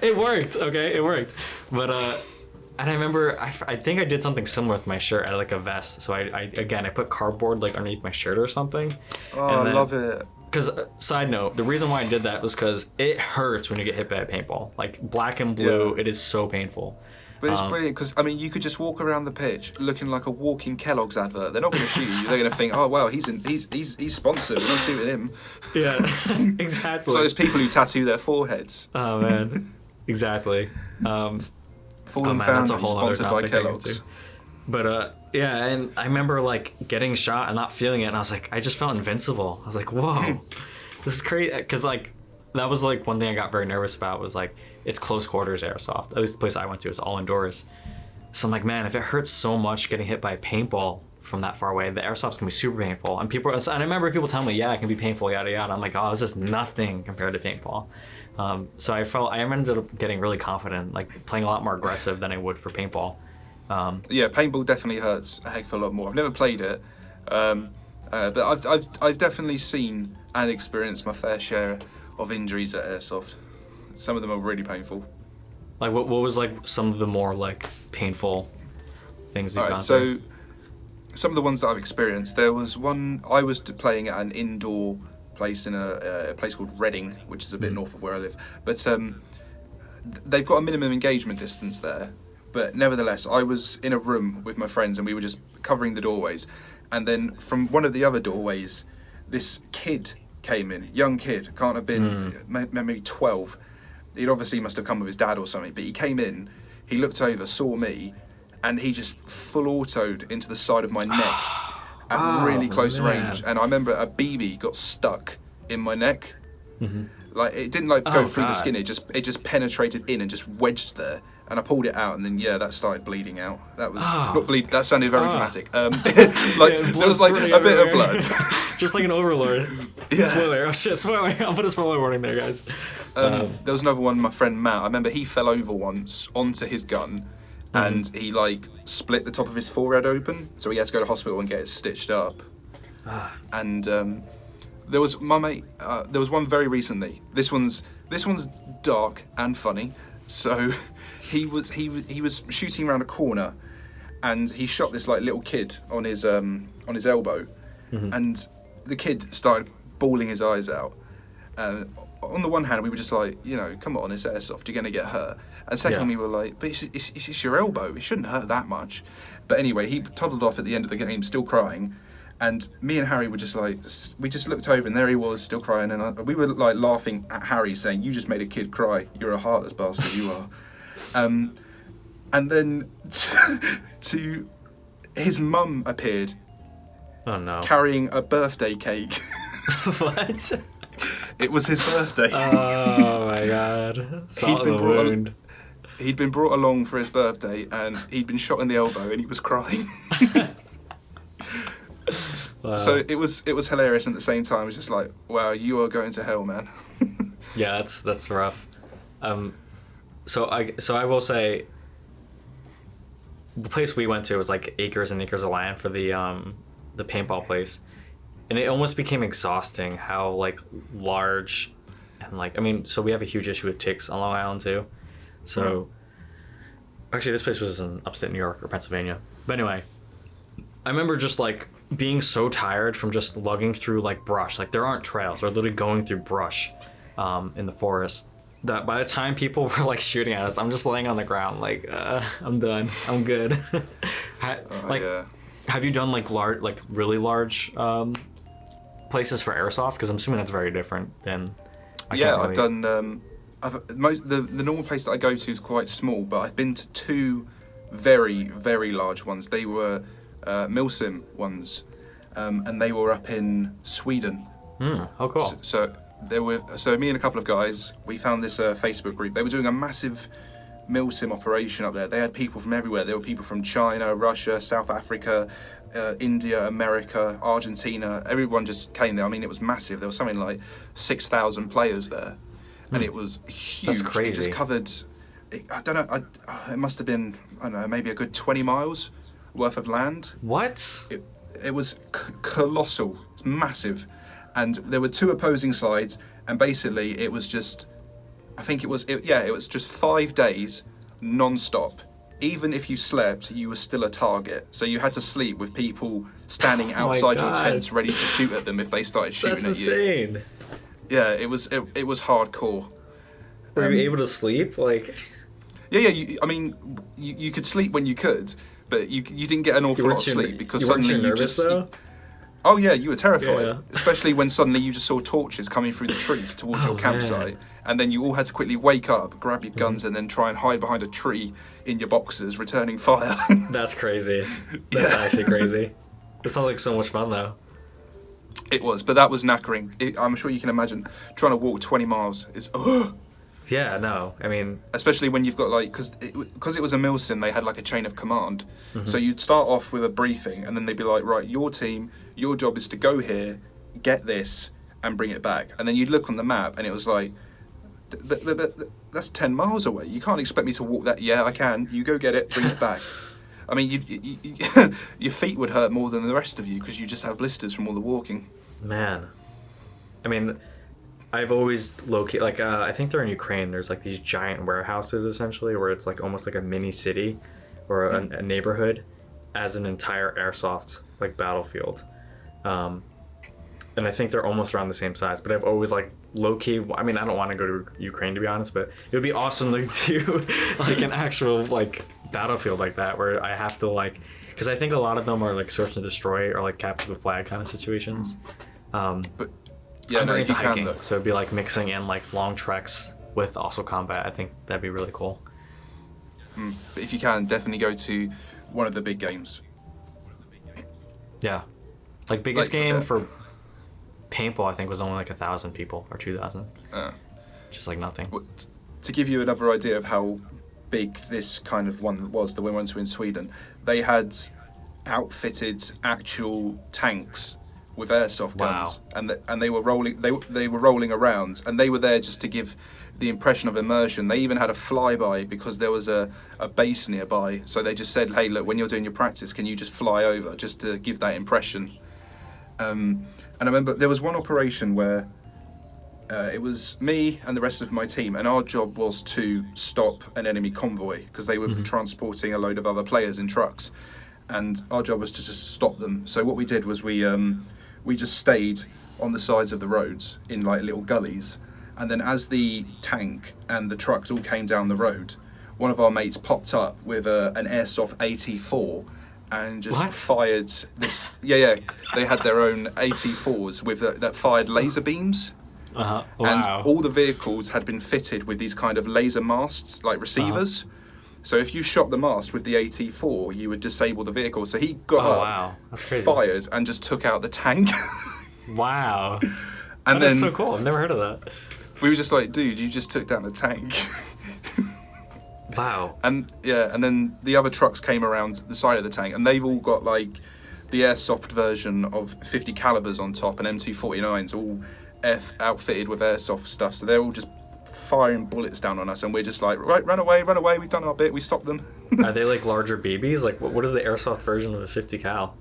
It worked, okay? It worked. But, and I remember, I think I did something similar with my shirt. I had like a vest. So I put cardboard like underneath my shirt or something. Oh, I love it. Because, side note, the reason why I did that was because it hurts when you get hit by a paintball. Like, black and blue, It is so painful. But it's brilliant because, I mean, you could just walk around the pitch looking like a walking Kellogg's advert. They're not going to shoot you. They're going to think, oh, wow, he's sponsored. We're not shooting him. Yeah, exactly. So there's people who tattoo their foreheads. Oh, man. Exactly. Fallen Foundry, sponsored by Kellogg's. But, yeah, and I remember, like, getting shot and not feeling it, and I was like, I just felt invincible. I was like, whoa, this is crazy. Because, like, that was, like, one thing I got very nervous about was, like, it's close quarters airsoft. At least the place I went to is all indoors. So I'm like, man, if it hurts so much getting hit by a paintball from that far away, the airsoft's gonna be super painful. And I remember people telling me, yeah, it can be painful, yada yada. I'm like, oh, this is nothing compared to paintball. So I ended up getting really confident, like playing a lot more aggressive than I would for paintball. Yeah, paintball definitely hurts a heck of a lot more. I've never played it, but I've definitely seen and experienced my fair share of injuries at airsoft. Some of them are really painful. Like what was like some of the more like painful things you've gone through? So some of the ones that I've experienced, there was one I was playing at an indoor place in a place called Reading, which is a bit north of where I live. But they've got a minimum engagement distance there. But nevertheless, I was in a room with my friends and we were just covering the doorways. And then from one of the other doorways, this kid came in, young kid, can't have been maybe 12. He obviously must have come with his dad or something, but he came in, he looked over, saw me, and he just full autoed into the side of my neck at really close range. And I remember a BB got stuck in my neck. Like it didn't like go through the skin, it just penetrated in and just wedged there. And I pulled it out, and then that started bleeding out. That was not bleed. That sounded very dramatic. There was like a bit of blood, just like an overlord. Yeah. Spoiler! Oh shit! Spoiler! I'll put a spoiler warning there, guys. There was another one. My friend Matt. I remember he fell over once onto his gun, and he like split the top of his forehead open, so he had to go to hospital and get it stitched up. And there was my mate. There was one very recently. This one's dark and funny. So he was shooting around a corner, and he shot this like little kid on his elbow, and the kid started bawling his eyes out. On the one hand, we were just like, come on, it's airsoft, you're gonna get hurt. And secondly, we were like, but it's your elbow, it shouldn't hurt that much. But anyway, he toddled off at the end of the game, still crying. And me and Harry were just like, we just looked over and there he was, still crying. And we were like laughing at Harry, saying, you just made a kid cry. You're a heartless bastard, you are. And then to his mum appeared. Oh no. Carrying a birthday cake. What? It was his birthday. Oh my god. He'd been brought along for his birthday and he'd been shot in the elbow and he was crying. So it was hilarious, and at the same time, it was just like, wow, you are going to hell, man. Yeah, that's rough. So I will say, the place we went to was like acres and acres of land for the paintball place, and it almost became exhausting how like large, and like, I mean, so we have a huge issue with ticks on Long Island too. So actually, this place was in upstate New York or Pennsylvania. But anyway, I remember just like being so tired from just lugging through like brush. Like, there aren't trails. We're literally going through brush in the forest. That by the time people were like shooting at us, I'm just laying on the ground like, I'm done. I'm good. Have you done like really large places for airsoft? Because I'm assuming that's very different than. I've done. The normal place that I go to is quite small, but I've been to two very, very large ones. They were Milsim ones, and they were up in Sweden. Oh, cool. So me and a couple of guys, we found this Facebook group. They were doing a massive Milsim operation up there. They had people from everywhere. There were people from China, Russia, South Africa, India, America, Argentina. Everyone just came there. I mean, it was massive. There was something like 6,000 players there, and it was huge. That's crazy. It just covered. I don't know. It must have been, I don't know, maybe a good 20 miles worth of land. What? It was colossal. It's massive. And there were two opposing sides, and basically it was just, I think it was just 5 days non-stop. Even if you slept, you were still a target. So you had to sleep with people standing outside your tents ready to shoot at them if they started shooting at you. That's insane. Yeah, it was hardcore. Were you able to sleep? Like. Yeah. You could sleep when you could, but you didn't get an awful lot of sleep because suddenly you just. Oh yeah, you were terrified, especially when suddenly you just saw torches coming through the trees towards your campsite, and then you all had to quickly wake up, grab your guns, and then try and hide behind a tree in your boxers, returning fire. That's crazy. That's actually crazy. It sounds like so much fun though. It was, but that was knackering. I'm sure you can imagine trying to walk 20 miles. It's Yeah, no, I mean. Especially when you've got like, because it was a Milsim, they had like a chain of command. So you'd start off with a briefing, and then they'd be like, right, your team, your job is to go here, get this, and bring it back. And then you'd look on the map, and it was like, that's 10 miles away. You can't expect me to walk that. Yeah, I can. You go get it, bring it back. I mean, your feet would hurt more than the rest of you because you just have blisters from all the walking. Man, I mean, I've always low-key, like, I think they're in Ukraine. There's like these giant warehouses essentially where it's like almost like a mini city or a neighborhood as an entire airsoft like battlefield. And I think they're almost around the same size, but I've always like low-key, I mean, I don't want to go to Ukraine to be honest, but it would be awesome to do like an actual like battlefield like that where I have to like, because I think a lot of them are like search and destroy or like capture the flag kind of situations. But yeah, no, if you hiking, can, so it'd be like mixing in like long treks with also combat. I think that'd be really cool. But if you can, definitely go to one of the big games. Yeah, like biggest game for paintball I think was only like 1,000 people or 2,000. Just like nothing. Well, to give you another idea of how big this kind of one was, the one we went to in Sweden, they had outfitted actual tanks with airsoft guns, and they were rolling. They were rolling around, and they were there just to give the impression of immersion. They even had a flyby because there was a base nearby. So they just said, "Hey, look, when you're doing your practice, can you just fly over just to give that impression?" And I remember there was one operation where it was me and the rest of my team, and our job was to stop an enemy convoy because they were transporting a load of other players in trucks, and our job was to just stop them. So what we did was we just stayed on the sides of the roads in like little gullies, and then as the tank and the trucks all came down the road, one of our mates popped up with an Airsoft AT4 and just fired this. Yeah, they had their own AT4s with that fired laser beams. Wow. And all the vehicles had been fitted with these kind of laser masts, like receivers. So if you shot the mast with the AT4, you would disable the vehicle. So he got up, that's crazy. Fired, and just took out the tank. Wow. And That's so cool. I've never heard of that. We were just like, dude, you just took down a tank. Wow. And then the other trucks came around the side of the tank, and they've all got like the airsoft version of 50 calibers on top and M249s, all outfitted with airsoft stuff. So they're all just firing bullets down on us, and we're just like, right, run away, we've done our bit, we stopped them. Are they like larger BBs? Like, what is the airsoft version of a 50 cal?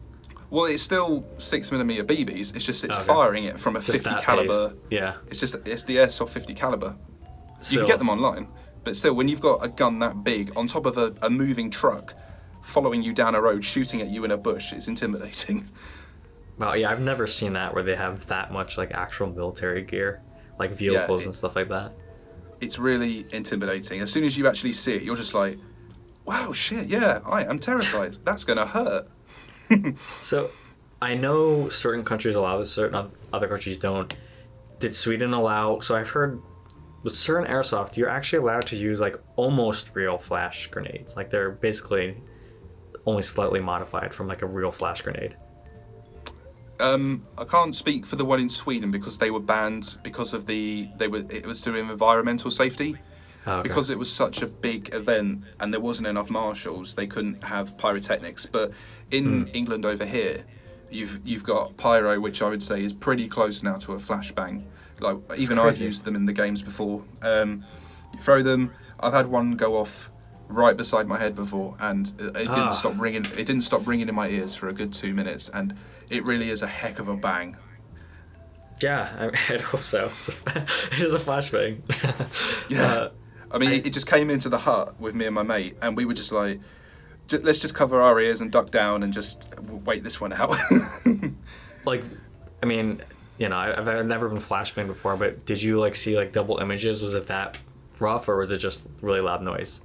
Well, it's still 6mm BBs. It's just Okay. firing it from a Just 50 that caliber. pace. Yeah. It's the airsoft 50 caliber. You Still, can get them online, but still, when you've got a gun that big on top of a moving truck, following you down a road, shooting at you in a bush, it's intimidating. Well, yeah, I've never seen that where they have that much like actual military gear, like vehicles and stuff like that. It's really intimidating. As soon as you actually see it, you're just like, wow, shit, yeah, I am terrified. That's gonna hurt. So, I know certain countries allow this, certain other countries don't. Did Sweden allow? So I've heard with certain airsoft, you're actually allowed to use like almost real flash grenades. Like they're basically only slightly modified from like a real flash grenade. I can't speak for the one in Sweden because they were banned because of it was to do with environmental safety. Oh, okay. Because it was such a big event and there wasn't enough marshals, they couldn't have pyrotechnics. But in England over here, you've got pyro, which I would say is pretty close now to a flashbang. Like even I've used them in the games before. You throw them. I've had one go off right beside my head before, and it didn't stop ringing. It didn't stop ringing in my ears for a good 2 minutes, and it really is a heck of a bang. Yeah, I'd hope so. It is a flashbang. Yeah. I mean, it just came into the hut with me and my mate, and we were just like, let's just cover our ears and duck down and just wait this one out. Like, I mean, you know, I've never been flashbanged before, but did you like see like double images? Was it that rough, or was it just really loud noise?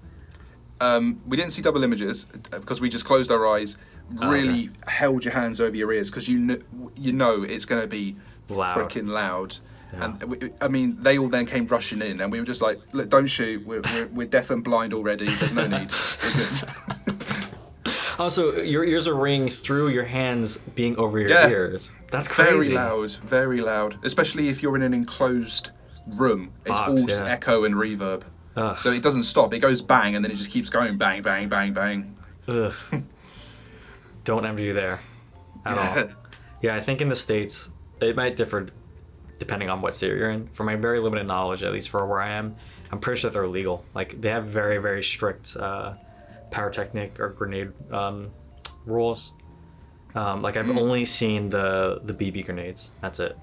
We didn't see double images because we just closed our eyes, really held your hands over your ears because you know it's going to be Loud. freaking loud. Yeah. And I mean, they all then came rushing in, and we were just like, "Look, don't shoot. We're deaf and blind already. There's no need. We're good." Also, your ears are ringing through your hands being over your ears. That's Very crazy. loud, very loud. Especially if you're in an enclosed room. It's Box, all just yeah. echo and reverb. Ugh. So it doesn't stop. It goes bang, and then it just keeps going bang, bang, bang, bang. Ugh. Don't envy you there at all. Yeah, I think in the States, it might differ depending on what state you're in. From my very limited knowledge, at least for where I am, I'm pretty sure they're illegal. Like, they have very, very strict pyrotechnic or grenade rules. Like, I've only seen the BB grenades. That's it.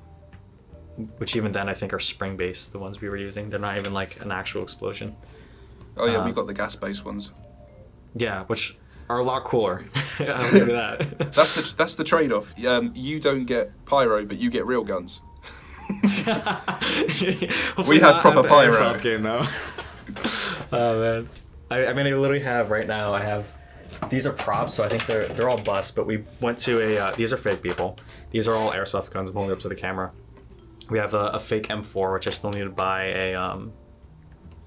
Which even then I think are spring-based, the ones we were using. They're not even like an actual explosion. Oh yeah, we got the gas-based ones. Yeah, which are a lot cooler. I'll give you that. That's the trade-off. You don't get pyro, but you get real guns. We have proper pyro. Airsoft game though. Oh man, I mean I literally have right now. I have these are props, so I think they're all bust. But we went to a. These are fake people. These are all airsoft guns. I'm holding up to the camera. We have a fake M4, which I still need to buy a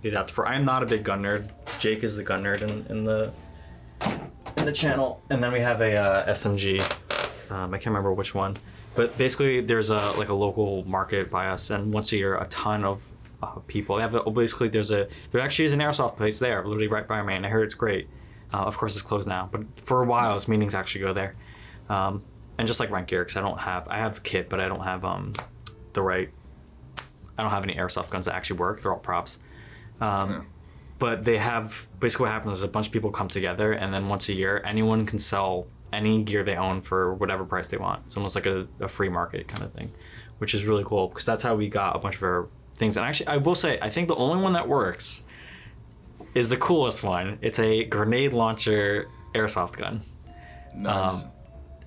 adapter. I'm not a big gun nerd. Jake is the gun nerd in the channel. And then we have a SMG. I can't remember which one. But basically, there's a local market by us, and once a year, a ton of people. They have there actually is an airsoft place there, literally right by me, and I heard it's great. Of course, it's closed now, but for a while, its meetings actually go there. And just like rent gear, because I have kit, but I don't have I don't have any airsoft guns that actually work. They're all props. But they have, basically what happens is a bunch of people come together, and then once a year, anyone can sell any gear they own for whatever price they want. It's almost like a free market kind of thing, which is really cool because that's how we got a bunch of our things. And actually, I will say, I think the only one that works is the coolest one. It's a grenade launcher airsoft gun. Nice.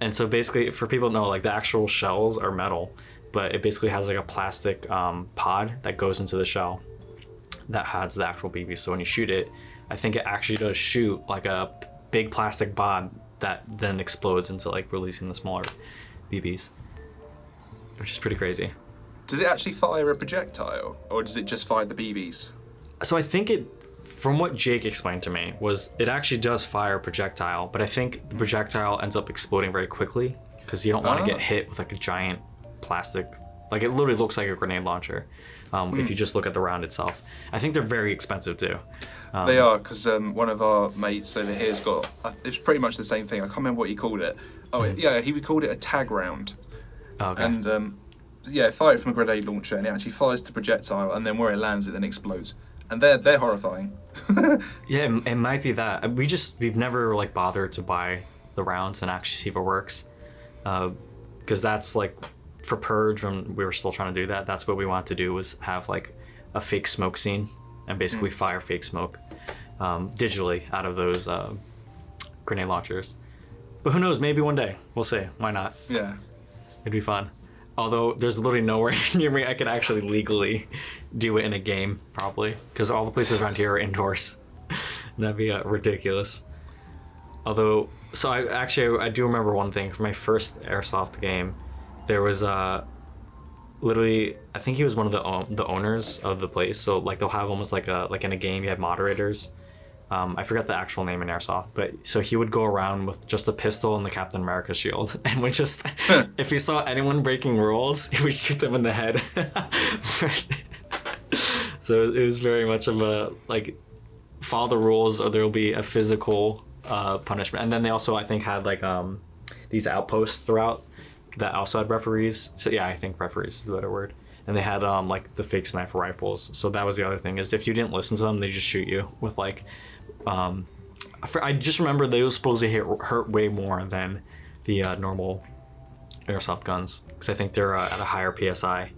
And so basically, for people to know, like the actual shells are metal, but it basically has like a plastic pod that goes into the shell that has the actual BB. So when you shoot it, I think it actually does shoot like a big plastic pod that then explodes into like releasing the smaller BBs, which is pretty crazy. Does it actually fire a projectile, or does it just fire the BBs? So I think from what Jake explained to me, was it actually does fire a projectile, but I think the projectile ends up exploding very quickly because you don't want to get hit with like a giant plastic, like it literally looks like a grenade launcher. If you just look at the round itself. I think they're very expensive too. They are, because one of our mates over here's got, it's pretty much the same thing. I can't remember what he called it. Oh, yeah, he called it a tag round. Oh, okay. And, fire it from a grenade launcher, and it actually fires the projectile, and then where it lands, it then explodes. And they're horrifying. Yeah, it might be that. We've never, like, bothered to buy the rounds and actually see if it works. Because that's, like, for Purge, when we were still trying to do that, that's what we wanted to do, was have, like, a fake smoke scene and basically fire fake smoke digitally out of those grenade launchers. But who knows, maybe one day. We'll see. Why not? Yeah. It'd be fun. Although there's literally nowhere near me I could actually legally do it in a game, probably. Because all the places around here are indoors. That'd be ridiculous. Although, so I do remember one thing. For my first Airsoft game, there was literally, I think he was one of the owners of the place. So like they'll have almost like in a game, you have moderators. I forgot the actual name in Airsoft, but so he would go around with just a pistol and the Captain America shield, and would just, if he saw anyone breaking rules, he would shoot them in the head. So it was very much of a, like, follow the rules or there will be a physical punishment. And then they also, I think, had like these outposts throughout that also had referees. So yeah, I think referees is the better word. And they had like the fake sniper rifles. So that was the other thing, is if you didn't listen to them, they just shoot you with like I just remember they were supposed to hurt way more than the normal airsoft guns, because I think they're at a higher PSI.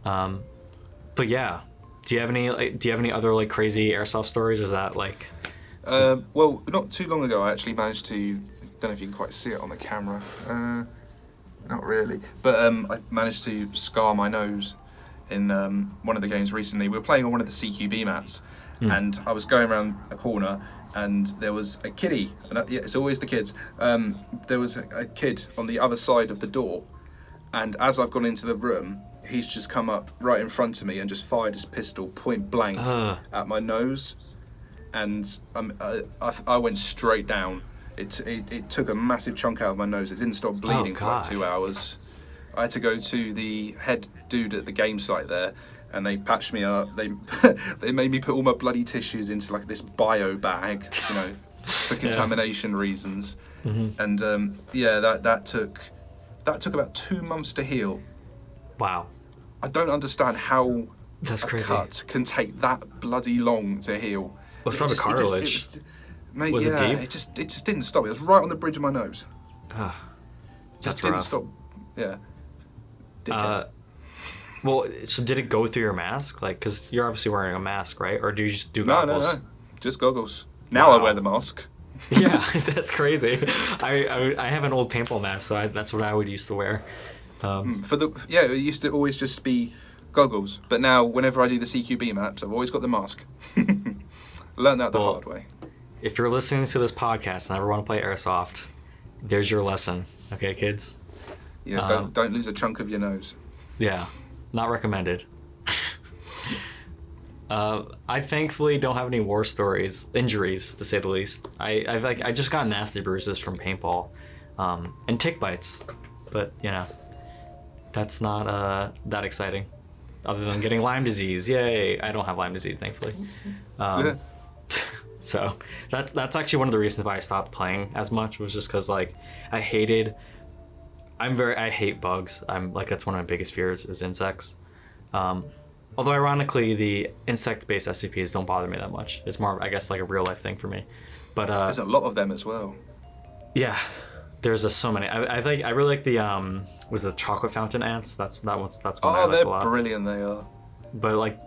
But yeah, do you have any other like crazy airsoft stories? Or is that like? Well, not too long ago, I actually managed to. Don't know if you can quite see it on the camera. Not really, but I managed to scar my nose in one of the games recently. We were playing on one of the CQB mats, and I was going around a corner, and there was a kiddie, and yeah, it's always the kids. There was a kid on the other side of the door, and as I've gone into the room, he's just come up right in front of me and just fired his pistol point blank at my nose, and I went straight down. It took a massive chunk out of my nose. It didn't stop bleeding for like 2 hours. I had to go to the head dude at the game site there, and they patched me up. They made me put all my bloody tissues into like this bio bag, you know, for contamination reasons. And that took about 2 months to heal. Wow. I don't understand how that's a crazy. cut can take that bloody long to heal. Well, it's probably cartilage. Mate, was it deep? It just didn't stop. It was right on the bridge of my nose. Just didn't rough. stop. Yeah. Dickhead. Well, so did it go through your mask? Like, because you're obviously wearing a mask, right? Or do you just do goggles? No. Just goggles. Now I wear the mask. Yeah, that's crazy. I have an old paintball mask, so that's what I would used to wear. It used to always just be goggles. But now, whenever I do the CQB maps, I've always got the mask. Learned that the hard way. If you're listening to this podcast and ever want to play Airsoft, there's your lesson. Okay, kids? Yeah, don't lose a chunk of your nose. Yeah, not recommended. I thankfully don't have any war stories, injuries to say the least. I just got nasty bruises from paintball, and tick bites, but you know, that's not that exciting. Other than getting Lyme disease, yay! I don't have Lyme disease, thankfully. So that's actually one of the reasons why I stopped playing as much, was just because like I hate bugs. That's one of my biggest fears is insects. Although ironically, the insect-based SCPs don't bother me that much. It's more, I guess, like a real life thing for me. But there's a lot of them as well. Yeah, there's so many. I really like the was the chocolate fountain ants. That's one I like a lot. Oh, they're brilliant. They are. But like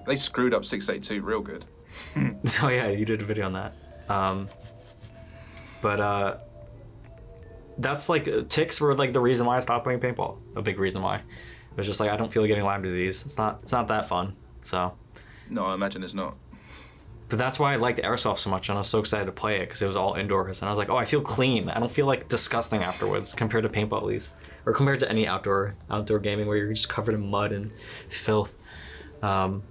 they screwed up 682 real good. So yeah, you did a video on that. But that's like ticks were like the reason why I stopped playing paintball. A big reason why. It was just like I don't feel getting Lyme disease. It's not that fun. So. No, I imagine it's not. But that's why I liked Airsoft so much, and I was so excited to play it because it was all indoors, and I was like, oh, I feel clean. I don't feel like disgusting afterwards compared to paintball at least, or compared to any outdoor gaming where you're just covered in mud and filth. But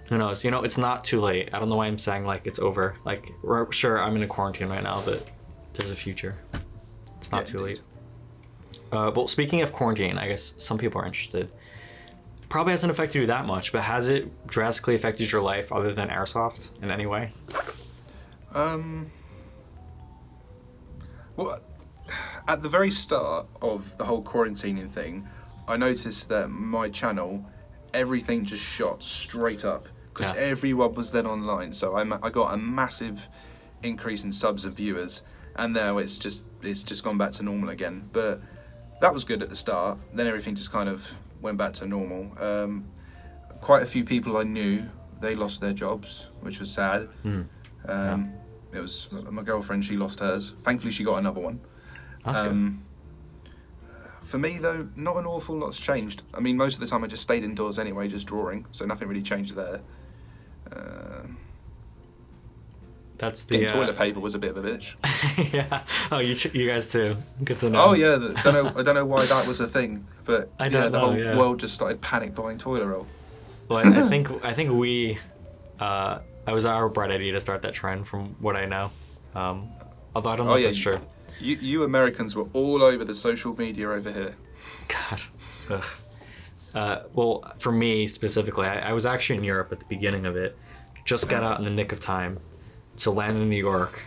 who knows? You know, it's not too late. I don't know why I'm saying like it's over. Like, sure, I'm in a quarantine right now, but there's a future. It's not too late. Well, speaking of quarantine, I guess some people are interested. Probably hasn't affected you that much, but has it drastically affected your life other than Airsoft in any way? Well, at the very start of the whole quarantining thing, I noticed that my channel, everything just shot straight up because everyone was then online. So I got a massive increase in subs and viewers, and now it's just gone back to normal again. But that was good at the start. Then everything just kind of went back to normal. Quite a few people I knew, they lost their jobs, which was sad. It was my girlfriend, she lost hers. Thankfully, she got another one. That's good. For me, though, not an awful lot's changed. I mean, most of the time I just stayed indoors anyway, just drawing, so nothing really changed there. That's the getting toilet paper was a bit of a bitch. Yeah. Oh, you guys too. Good to know. Oh yeah, I don't know why that was a thing, but the whole world just started panic buying toilet roll. Well, I think we, it was our bright idea to start that trend, from what I know. Although I don't know if that's true. You Americans were all over the social media over here. God. Ugh. Well, for me specifically, I was actually in Europe at the beginning of it. Just got out in the nick of time to land in New York.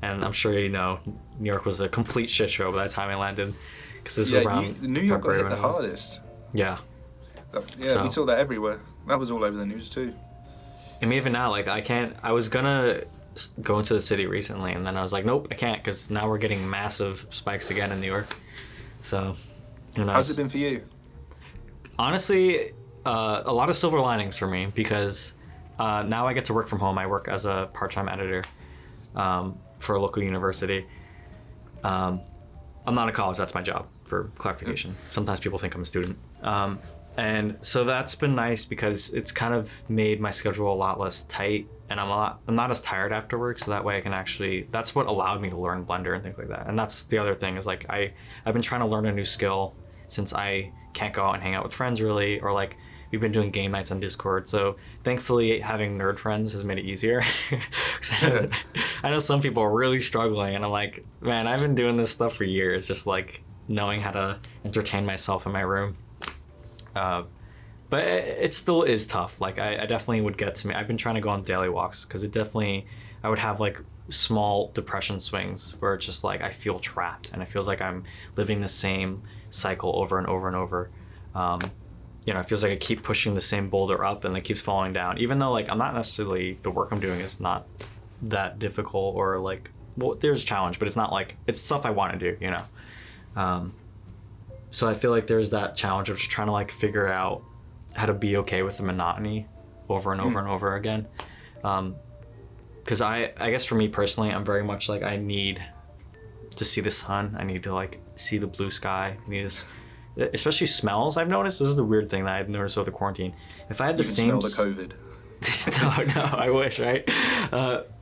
And I'm sure you know, New York was a complete shit show by the time I landed. Because this is around... New York got hit the hardest. Yeah. We saw that everywhere. That was all over the news too. And even now, like, I was gonna go into the city recently, and then I was like, nope, I can't, because now we're getting massive spikes again in New York. So, who knows? How's it been for you? Honestly, a lot of silver linings for me, because now I get to work from home. I work as a part-time editor for a local university. I'm not in college, that's my job, for clarification. Sometimes people think I'm a student. And so that's been nice because it's kind of made my schedule a lot less tight, and I'm not as tired after work, so that way I can actually, that's what allowed me to learn Blender and things like that. And that's the other thing, is like I've been trying to learn a new skill since I can't go out and hang out with friends really, or like we've been doing game nights on Discord. So thankfully having nerd friends has made it easier. I know some people are really struggling, and I'm like, man, I've been doing this stuff for years, just like knowing how to entertain myself in my room. But it still is tough. Like I definitely would get to me. I've been trying to go on daily walks because I would have like small depression swings where it's just like I feel trapped and it feels like I'm living the same cycle over and over and over. It feels like I keep pushing the same boulder up and it keeps falling down, even though like I'm not necessarily, the work I'm doing is not that difficult, or like, well, there's a challenge, but it's not like, it's stuff I want to do, So I feel like there's that challenge of just trying to like figure out how to be okay with the monotony over and over and over again. Because I guess for me personally, I'm very much like, I need to see the sun. I need to like see the blue sky. I need to, especially smells. I've noticed, this is the weird thing that I've noticed over the quarantine. If I had the same... smell the COVID. No, I wish, right?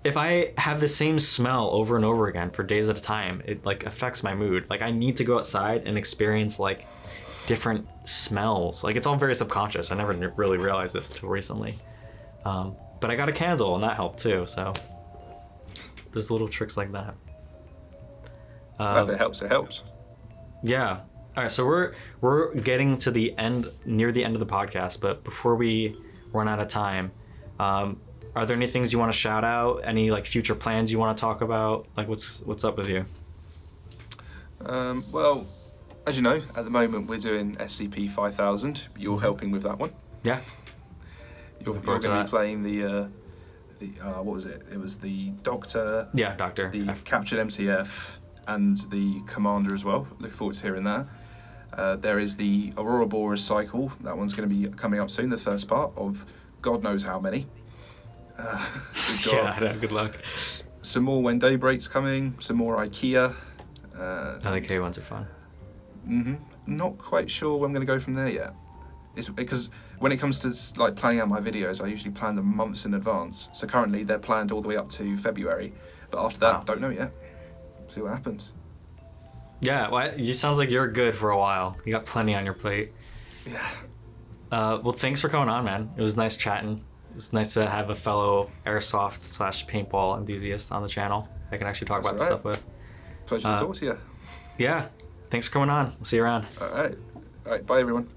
If I have the same smell over and over again for days at a time, it like affects my mood. Like I need to go outside and experience like different smells. Like it's all very subconscious. I never really realized this till recently. But I got a candle and that helped too. So there's little tricks like that. If it helps, it helps. Yeah. All right. So we're getting to the end, near the end of the podcast. But before we run out of time, are there any things you want to shout out? Any like future plans you want to talk about? Like what's up with you? Well, as you know, at the moment we're doing SCP 5000. You're helping with that one. Yeah. You're going to be playing the what was it? It was the Doctor. Yeah, Doctor. The captured MCF and the Commander as well. Look forward to hearing that. There is the Aurora Boreas cycle. That one's going to be coming up soon. The first part of God knows how many. Yeah, I know. Good luck. Some more When Daybreak's coming. Some more IKEA. The IKEA ones are fun. Not quite sure where I'm going to go from there yet. It's because when it comes to like planning out my videos, I usually plan them months in advance. So currently they're planned all the way up to February, but after that, don't know yet. See what happens. Yeah, well, it sounds like you're good for a while. You got plenty on your plate. Yeah. Well, thanks for coming on, man. It was nice chatting. It was nice to have a fellow airsoft/paintball enthusiast on the channel I can actually talk about this stuff with. Pleasure to talk to you. Yeah. Thanks for coming on. I'll see you around. All right. Bye, everyone.